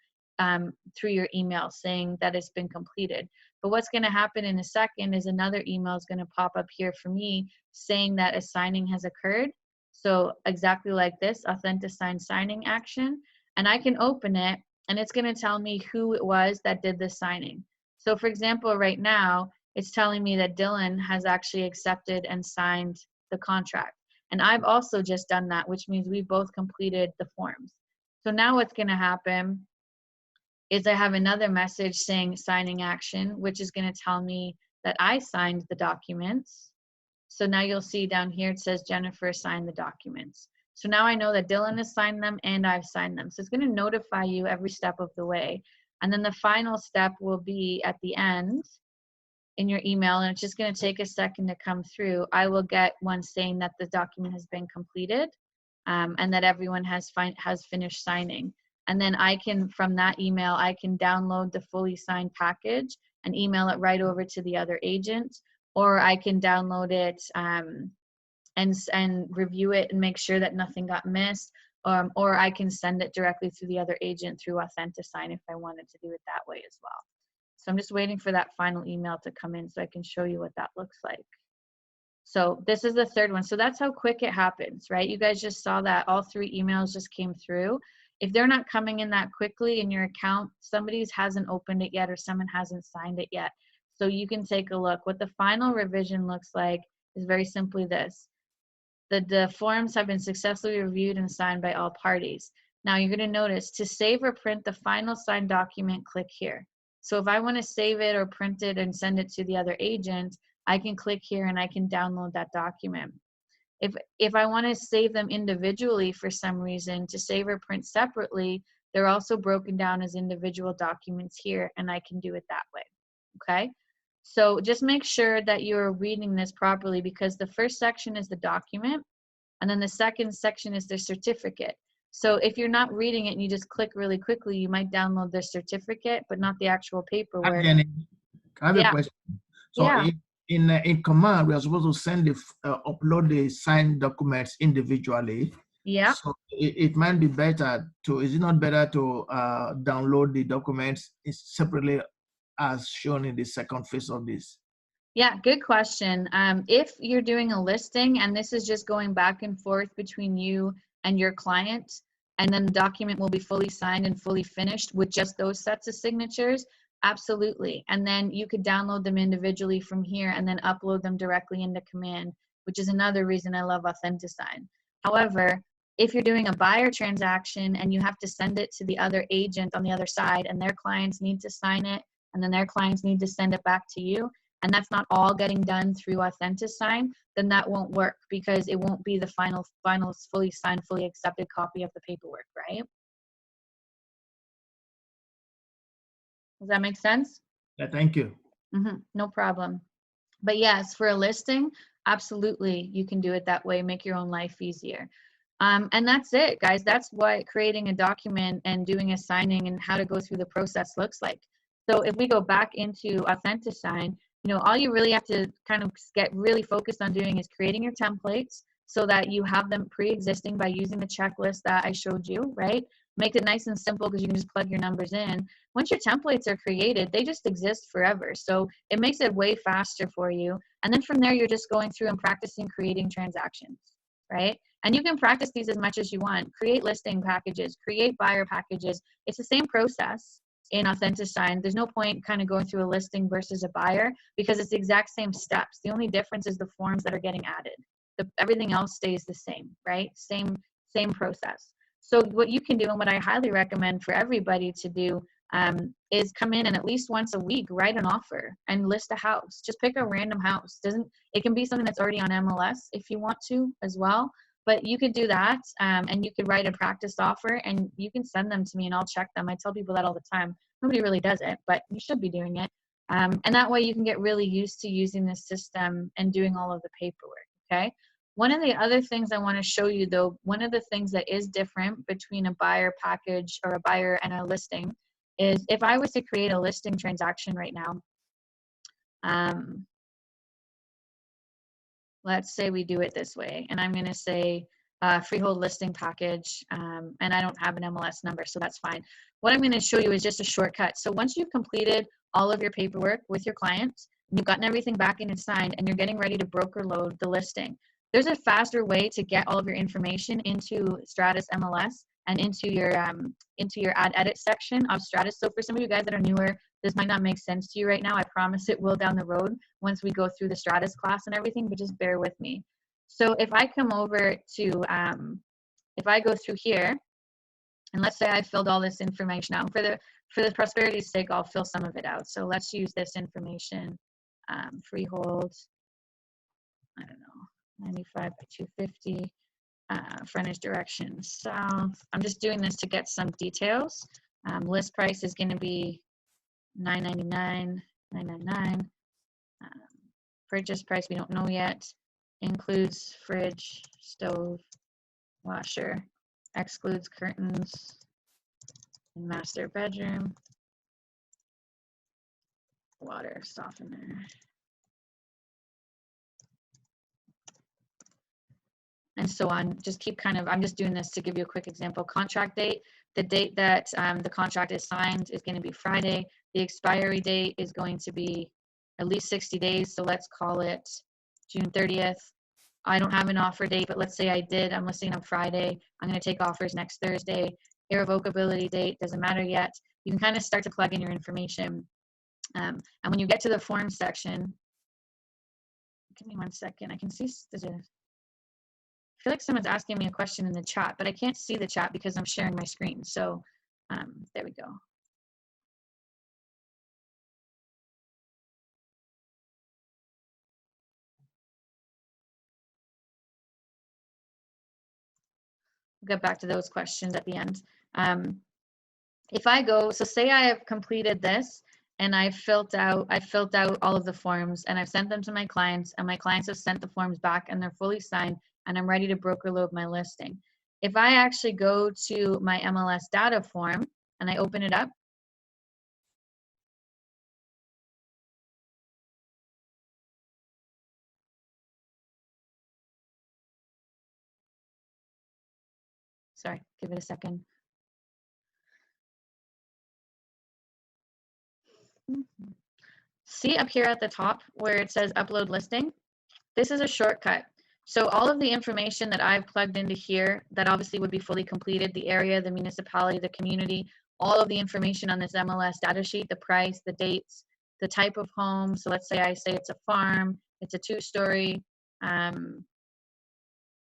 through your email saying that it's been completed. But what's going to happen in a second is another email is going to pop up here for me saying that a signing has occurred. So exactly like this, Authentisign signing action. And I can open it and it's going to tell me who it was that did the signing. So for example, right now, it's telling me that Dylan has actually accepted and signed the contract. And I've also just done that, which means we both completed the forms. So now what's going to happen is I have another message saying signing action, which is going to tell me that I signed the documents. So now you'll see down here, it says Jennifer signed the documents. So now I know that Dylan has signed them and I've signed them. So it's going to notify you every step of the way. And then the final step will be at the end in your email, and it's just going to take a second to come through. I will get one saying that the document has been completed and that everyone has finished signing. And then I can, from that email, I can download the fully signed package and email it right over to the other agent, or I can download it and review it and make sure that nothing got missed, or I can send it directly to the other agent through Authentisign if I wanted to do it that way as well. So I'm just waiting for that final email to come in so I can show you what that looks like. So this is the third one. So that's how quick it happens, right? You guys just saw that all 3 emails just came through. If they're not coming in that quickly in your account, somebody hasn't opened it yet or someone hasn't signed it yet. So you can take a look. What the final revision looks like is very simply this. The forms have been successfully reviewed and signed by all parties. Now you're going to notice to save or print the final signed document, click here. So if I want to save it or print it and send it to the other agent, I can click here and I can download that document. If I want to save them individually for some reason, to save or print separately, they're also broken down as individual documents here, and I can do it that way, okay? So just make sure that you're reading this properly, because the first section is the document, and then the second section is the certificate. So if you're not reading it and you just click really quickly, you might download the certificate, but not the actual paperwork. Jenny, I have a Yeah. question. So Yeah. in command, we are supposed to send upload the signed documents individually. Yeah. So it might be better to, is it not better to download the documents separately as shown in the second phase of this? Yeah, good question. If you're doing a listing and this is just going back and forth between you and your client, and then the document will be fully signed and fully finished with just those sets of signatures, absolutely. And then you could download them individually from here and then upload them directly into Command, which is another reason I love Authentisign. However, if you're doing a buyer transaction and you have to send it to the other agent on the other side and their clients need to sign it and then their clients need to send it back to you, and that's not all getting done through Authentisign, then that won't work because it won't be the final fully signed, fully accepted copy of the paperwork, right? Does that make sense? Yeah, thank you. No problem. But yes, for a listing, absolutely, you can do it that way, make your own life easier. And that's it, guys. That's what creating a document and doing a signing and how to go through the process looks like. So if we go back into Authentisign, all you really have to kind of get really focused on doing is creating your templates so that you have them pre-existing by using the checklist that I showed you, right? Make it nice and simple because you can just plug your numbers in. Once your templates are created, they just exist forever. So it makes it way faster for you. And then from there, you're just going through and practicing creating transactions, right? And you can practice these as much as you want. Create listing packages, create buyer packages. It's the same process in Authentisign. There's no point kind of going through a listing versus a buyer because it's the exact same steps. The only difference is the forms that are getting added. Everything else stays the same, right? Same process. So what you can do and what I highly recommend for everybody to do is come in and at least once a week write an offer and list a house. Just pick a random house. It can be something that's already on MLS if you want to as well. But you could do that and you could write a practice offer and you can send them to me and I'll check them. I tell people that all the time. Nobody really does it, but you should be doing it. And that way you can get really used to using the system and doing all of the paperwork, okay? One of the other things I want to show you though, one of the things that is different between a buyer package or a buyer and a listing is if I was to create a listing transaction right now, let's say we do it this way, and I'm going to say freehold listing package, and I don't have an MLS number, so that's fine. What I'm going to show you is just a shortcut. So once you've completed all of your paperwork with your clients, you've gotten everything back in and signed, and you're getting ready to broker load the listing, there's a faster way to get all of your information into Stratus MLS and into your add edit section of Stratus. So for some of you guys that are newer, this might not make sense to you right now. I promise it will down the road once we go through the Stratus class and everything, but just bear with me. So if I come over to, if I go through here, and let's say I filled all this information out. For the prosperity's sake, I'll fill some of it out. So let's use this information, freehold, I don't know, 95 by 250, frontage direction south. I'm just doing this to get some details. List price is going to be $999, $999. Purchase price we don't know yet. Includes fridge, stove, washer. Excludes curtains and master bedroom. Water softener. And so on. Just keep kind of, I'm just doing this to give you a quick example. Contract date, the date that the contract is signed is going to be Friday. The expiry date is going to be at least 60 days. So let's call it June 30th. I don't have an offer date, but let's say I did. I'm listing on Friday. I'm going to take offers next Thursday. Irrevocability date, doesn't matter yet. You can kind of start to plug in your information. And when you get to the form section, give me 1 second. I can see there's I feel like someone's asking me a question in the chat, but I can't see the chat because I'm sharing my screen. So there we go. We'll get back to those questions at the end. If I go, so say I have completed this and I've filled out all of the forms and I've sent them to my clients and my clients have sent the forms back and they're fully signed and I'm ready to broker load my listing. If I actually go to my MLS data form and I open it up, sorry, give it a second. See up here at the top where it says upload listing? This is a shortcut. So all of the information that I've plugged into here that obviously would be fully completed, the area, the municipality, the community, all of the information on this MLS data sheet, the price, the dates, the type of home. So let's say I say it's a farm, it's a 2-story,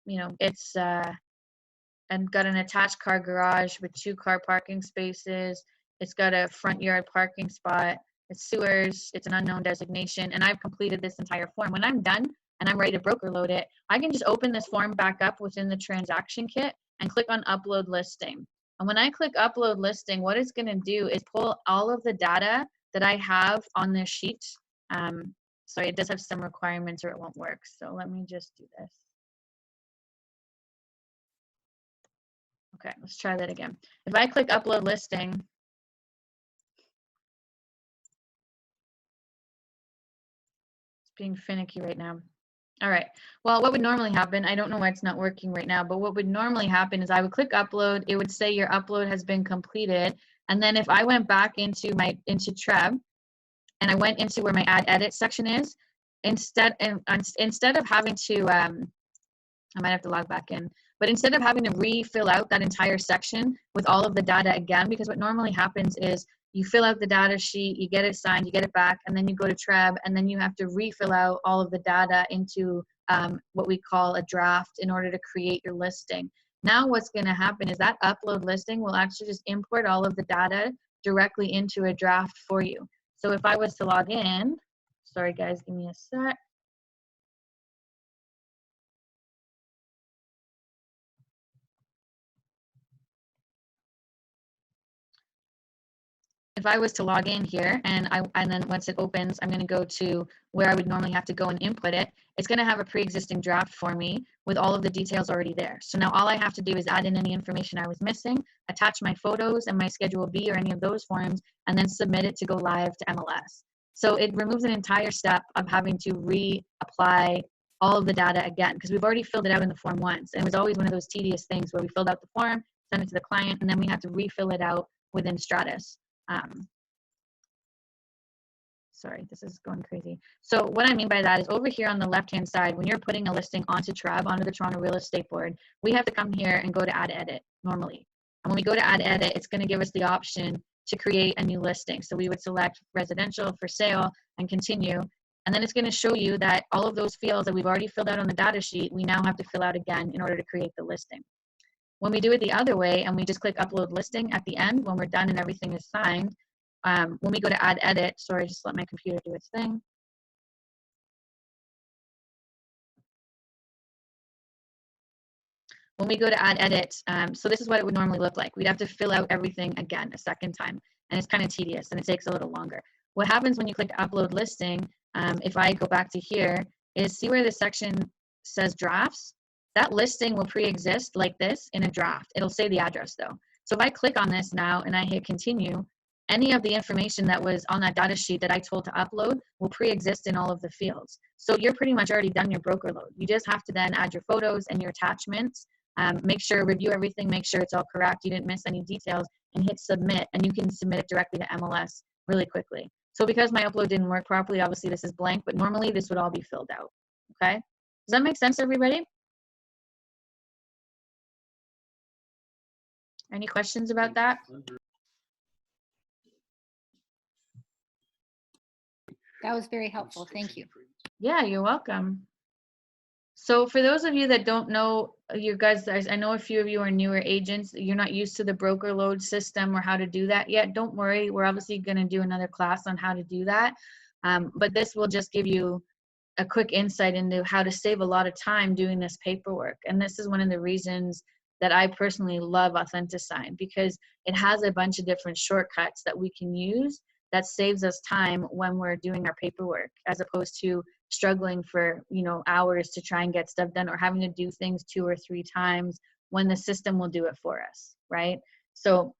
you know, it's and got an attached car garage with 2 car parking spaces. It's got a front yard parking spot. It's sewers. It's an unknown designation. And I've completed this entire form. When I'm done and I'm ready to broker load it, I can just open this form back up within the transaction kit and click on upload listing. And when I click upload listing, what it's going to do is pull all of the data that I have on this sheet. Sorry, it does have some requirements or it won't work. So let me just do this. Okay, let's try that again. If I click upload listing, it's being finicky right now. All right, well, what would normally happen, I don't know why it's not working right now, but what would normally happen is I would click upload, it would say your upload has been completed. And then if I went back into Treb and I went into where my add edit section is, instead of having to, I might have to log back in, but instead of having to refill out that entire section with all of the data again, because what normally happens is you fill out the data sheet, you get it signed, you get it back, and then you go to Treb, and then you have to refill out all of the data into what we call a draft in order to create your listing. Now what's going to happen is that upload listing will actually just import all of the data directly into a draft for you. So if I was to log in, sorry guys, give me a sec. If if I was to log in here and then once it opens, I'm going to go to where I would normally have to go and input it. It's going to have a pre-existing draft for me with all of the details already there. So now all I have to do is add in any information I was missing, attach my photos and my Schedule B or any of those forms, and then submit it to go live to MLS. So it removes an entire step of having to reapply all of the data again, because we've already filled it out in the form once. And it was always one of those tedious things where we filled out the form, sent it to the client, and then we had to refill it out within Stratus. Sorry, this is going crazy. So what I mean by that is over here on the left-hand side, when you're putting a listing onto TREB, onto the Toronto Real Estate Board, we have to come here and go to Add Edit normally. And when we go to Add Edit, it's going to give us the option to create a new listing. So we would select residential, for sale, and continue. And then it's going to show you that all of those fields that we've already filled out on the data sheet, we now have to fill out again in order to create the listing. When we do it the other way and we just click Upload Listing at the end, when we're done and everything is signed, when we go to Add Edit, sorry, just let my computer do its thing. When we go to Add Edit, so this is what it would normally look like. We'd have to fill out everything again a second time, and it's kind of tedious and it takes a little longer. What happens when you click Upload Listing, if I go back to here, is see where the section says drafts? That listing will pre-exist like this in a draft. It'll say the address though. So if I click on this now and I hit continue, any of the information that was on that data sheet that I told to upload will pre-exist in all of the fields. So you're pretty much already done your broker load. You just have to then add your photos and your attachments, make sure, review everything, make sure it's all correct, you didn't miss any details, and hit submit, and you can submit it directly to MLS really quickly. So because my upload didn't work properly, obviously this is blank, but normally this would all be filled out, okay? Does that make sense, everybody? Any questions about that? That was very helpful. Thank you. Yeah, you're welcome. So for those of you that don't know, you guys, I know a few of you are newer agents. You're not used to the broker load system or how to do that yet. Don't worry. We're obviously going to do another class on how to do that. But this will just give you a quick insight into how to save a lot of time doing this paperwork. And this is one of the reasons that I personally love Authentisign, because it has a bunch of different shortcuts that we can use that saves us time when we're doing our paperwork, as opposed to struggling for, you know, hours to try and get stuff done, or having to do things 2 or 3 times when the system will do it for us, right? So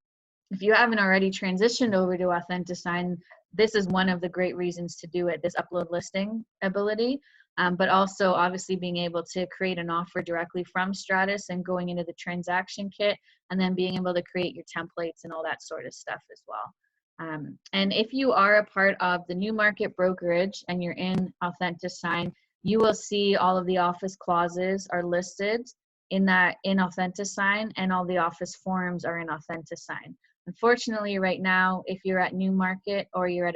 if you haven't already transitioned over to Authentisign, this is one of the great reasons to do it, this upload listing ability, but also obviously being able to create an offer directly from Stratus and going into the transaction kit, and then being able to create your templates and all that sort of stuff as well. And if you are a part of the new market brokerage and you're in Authentisign, you will see all of the office clauses are listed in Authentisign, and all the office forms are in Authentisign. Unfortunately, right now, if you're at New Market or if you're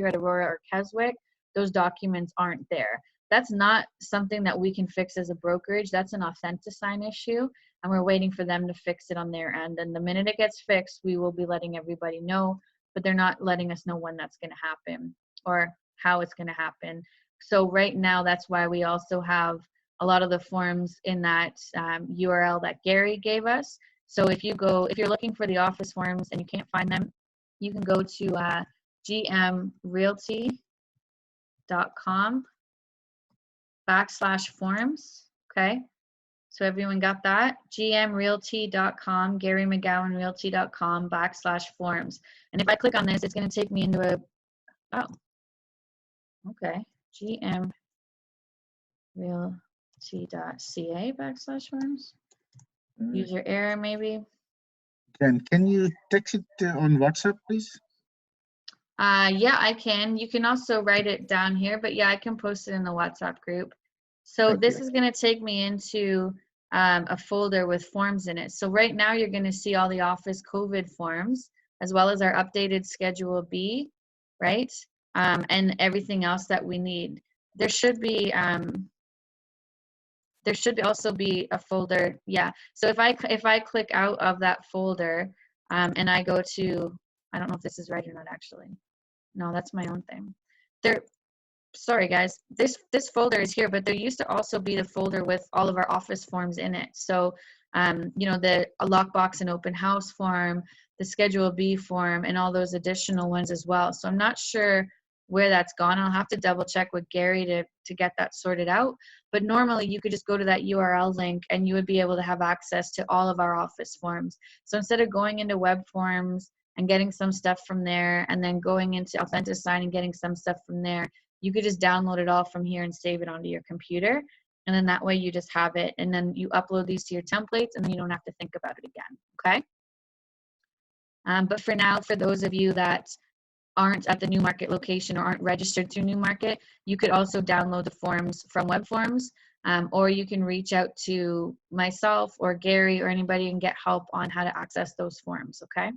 at Aurora or Keswick, those documents aren't there. That's not something that we can fix as a brokerage. That's an Authentisign issue, and we're waiting for them to fix it on their end. And the minute it gets fixed, we will be letting everybody know, but they're not letting us know when that's going to happen or how it's going to happen. So right now, that's why we also have a lot of the forms in that URL that Gary gave us. So if you're looking for the office forms and you can't find them, you can go to gmrealty.com/forms, okay? So everyone got that? gmrealty.com, GaryMcGowanRealty.com/forms. And if I click on this, it's going to take me into okay, gmrealty.ca/forms. User error maybe. Can you text it on WhatsApp, please? Yeah, I can. You can also write it down here, but yeah, I can post it in the WhatsApp group. So Thank this you. is going to take me into a folder with forms in it. So right now you're going to see all the office COVID forms, as well as our updated Schedule B, right? And everything else that we need. There should also be a folder. Yeah. So if I click out of that folder and I go to, I don't know if this is right or not actually. No, that's my own thing. Sorry guys, this folder is here, but there used to also be the folder with all of our office forms in it. So, you know, a lockbox and open house form, the Schedule B form and all those additional ones as well. So I'm not sure where that's gone. I'll have to double check with Gary to get that sorted out. But normally you could just go to that URL link and you would be able to have access to all of our office forms. So instead of going into web forms and getting some stuff from there and then going into Authentisign and getting some stuff from there, you could just download it all from here and save it onto your computer. And then that way you just have it, and then you upload these to your templates and then you don't have to think about it again, okay? But for now, for those of you that aren't at the Newmarket location or aren't registered through Newmarket, you could also download the forms from web forms, or you can reach out to myself or Gary or anybody and get help on how to access those forms, okay?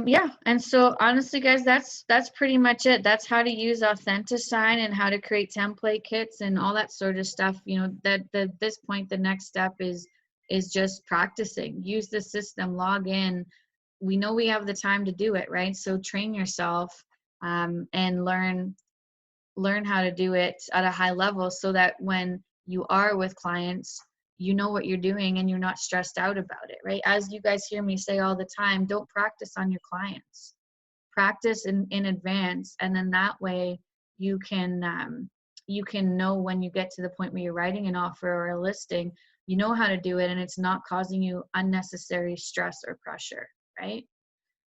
Yeah, and so honestly, guys, that's pretty much it. That's how to use Authentisign and how to create template kits and all that sort of stuff. You know, that at this point, the next step is just practicing. Use the system, log in. We know we have the time to do it, right? So train yourself and learn how to do it at a high level so that when you are with clients, you know what you're doing and you're not stressed out about it, right? As you guys hear me say all the time, don't practice on your clients. Practice in advance, and then that way you can know when you get to the point where you're writing an offer or a listing, you know how to do it and it's not causing you unnecessary stress or pressure, right?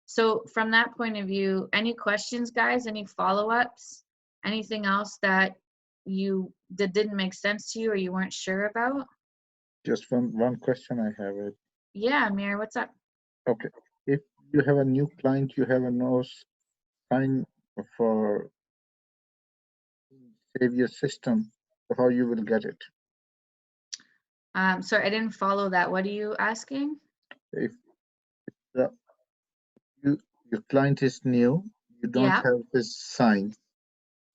So from that point of view, any questions, guys? Any follow-ups? Anything else that didn't make sense to you or you weren't sure about? Just one question I have it. Yeah, Amir, what's up? Okay. If you have a new client, you have a no sign for save your system, how you will get it? Sorry, I didn't follow that. What are you asking? If your client is new, you don't Yeah. have this sign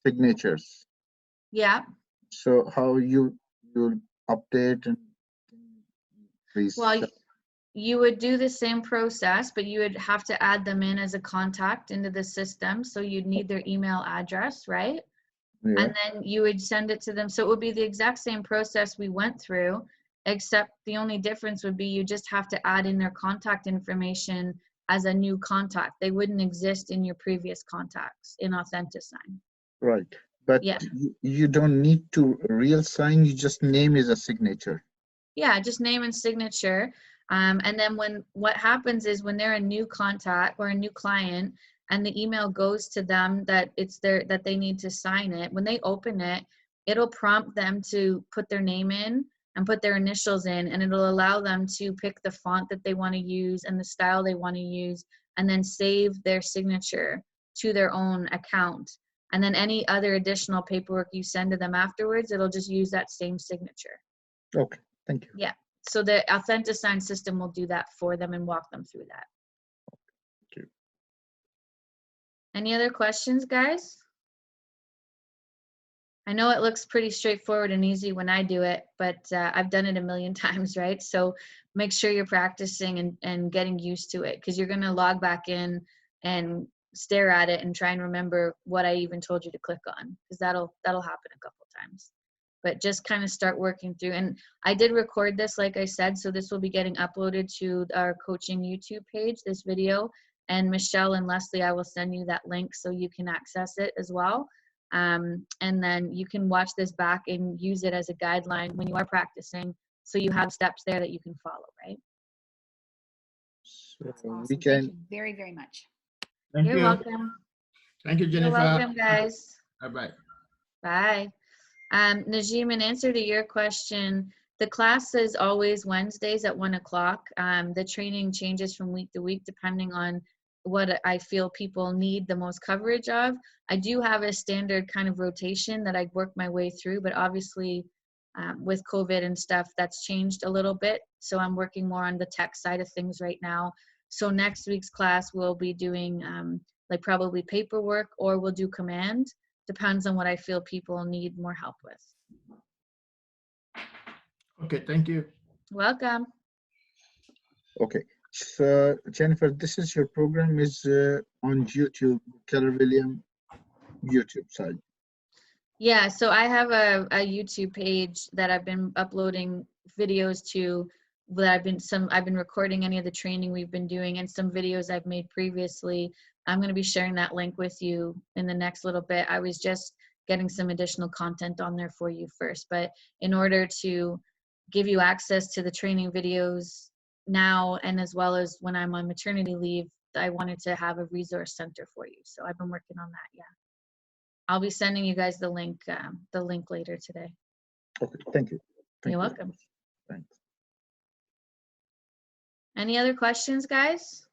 signatures. Yeah. So how you update and please? Well, you would do the same process, but you would have to add them in as a contact into the system. So you'd need their email address, right? Yeah. And then you would send it to them. So it would be the exact same process we went through, except the only difference would be you just have to add in their contact information as a new contact. They wouldn't exist in your previous contacts in Authentisign. Right. But yeah, you don't need to real sign, you just name is a signature. Yeah, just name and signature. And then what happens is when they're a new contact or a new client and the email goes to them that that they need to sign it, when they open it, it'll prompt them to put their name in and put their initials in, and it'll allow them to pick the font that they want to use and the style they want to use, and then save their signature to their own account. And then any other additional paperwork you send to them afterwards, it'll just use that same signature. Okay, thank you. Yeah. So the Authentisign system will do that for them and walk them through that. Thank you. Any other questions, guys? I know it looks pretty straightforward and easy when I do it, but I've done it a million times, right? So make sure you're practicing and getting used to it, because you're going to log back in and stare at it and try and remember what I even told you to click on, because that'll happen a couple times. But just kind of start working through. And I did record this, like I said, so this will be getting uploaded to our coaching YouTube page, this video. And Michelle and Leslie, I will send you that link so you can access it as well. And then you can watch this back and use it as a guideline when you are practicing, so you have steps there that you can follow, right? So Awesome. we can. Thank you very, very much. Thank You're you. welcome. Thank you, Jennifer. You're welcome, guys. Bye-bye. Bye. Najim, in answer to your question, the class is always Wednesdays at 1 o'clock. The training changes from week to week depending on what I feel people need the most coverage of. I do have a standard kind of rotation that I work my way through, but obviously with COVID and stuff, that's changed a little bit. So I'm working more on the tech side of things right now. So next week's class we'll be doing like probably paperwork, or we'll do command. Depends on what I feel people need more help with. Okay, thank you. Welcome. Okay, so Jennifer, this is your program is on YouTube, Keller Williams YouTube side. Yeah, so I have a YouTube page that I've been uploading videos too that I've been recording any of the training we've been doing, and some videos I've made previously. I'm going to be sharing that link with you in the next little bit. I was just getting some additional content on there for you first, but in order to give you access to the training videos now, and as well as when I'm on maternity leave, I wanted to have a resource center for you. So I've been working on that. Yeah, I'll be sending you guys the link later today. Okay, thank you. You're welcome. Thanks. Any other questions, guys?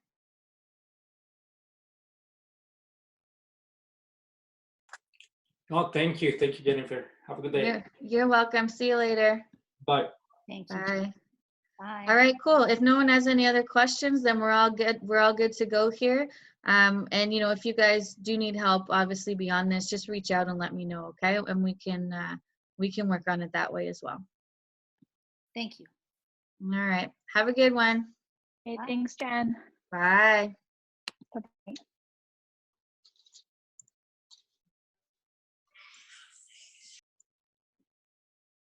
Oh, thank you. Thank you, Jennifer. Have a good day. You're welcome. See you later. Bye. Thank you. Bye. Bye. All right, cool. If no one has any other questions, then we're all good. We're all good to go here. And if you guys do need help, obviously beyond this, just reach out and let me know, okay? And we can work on it that way as well. Thank you. All right. Have a good one. Okay, Bye. thanks, Jen. Bye. Bye-bye.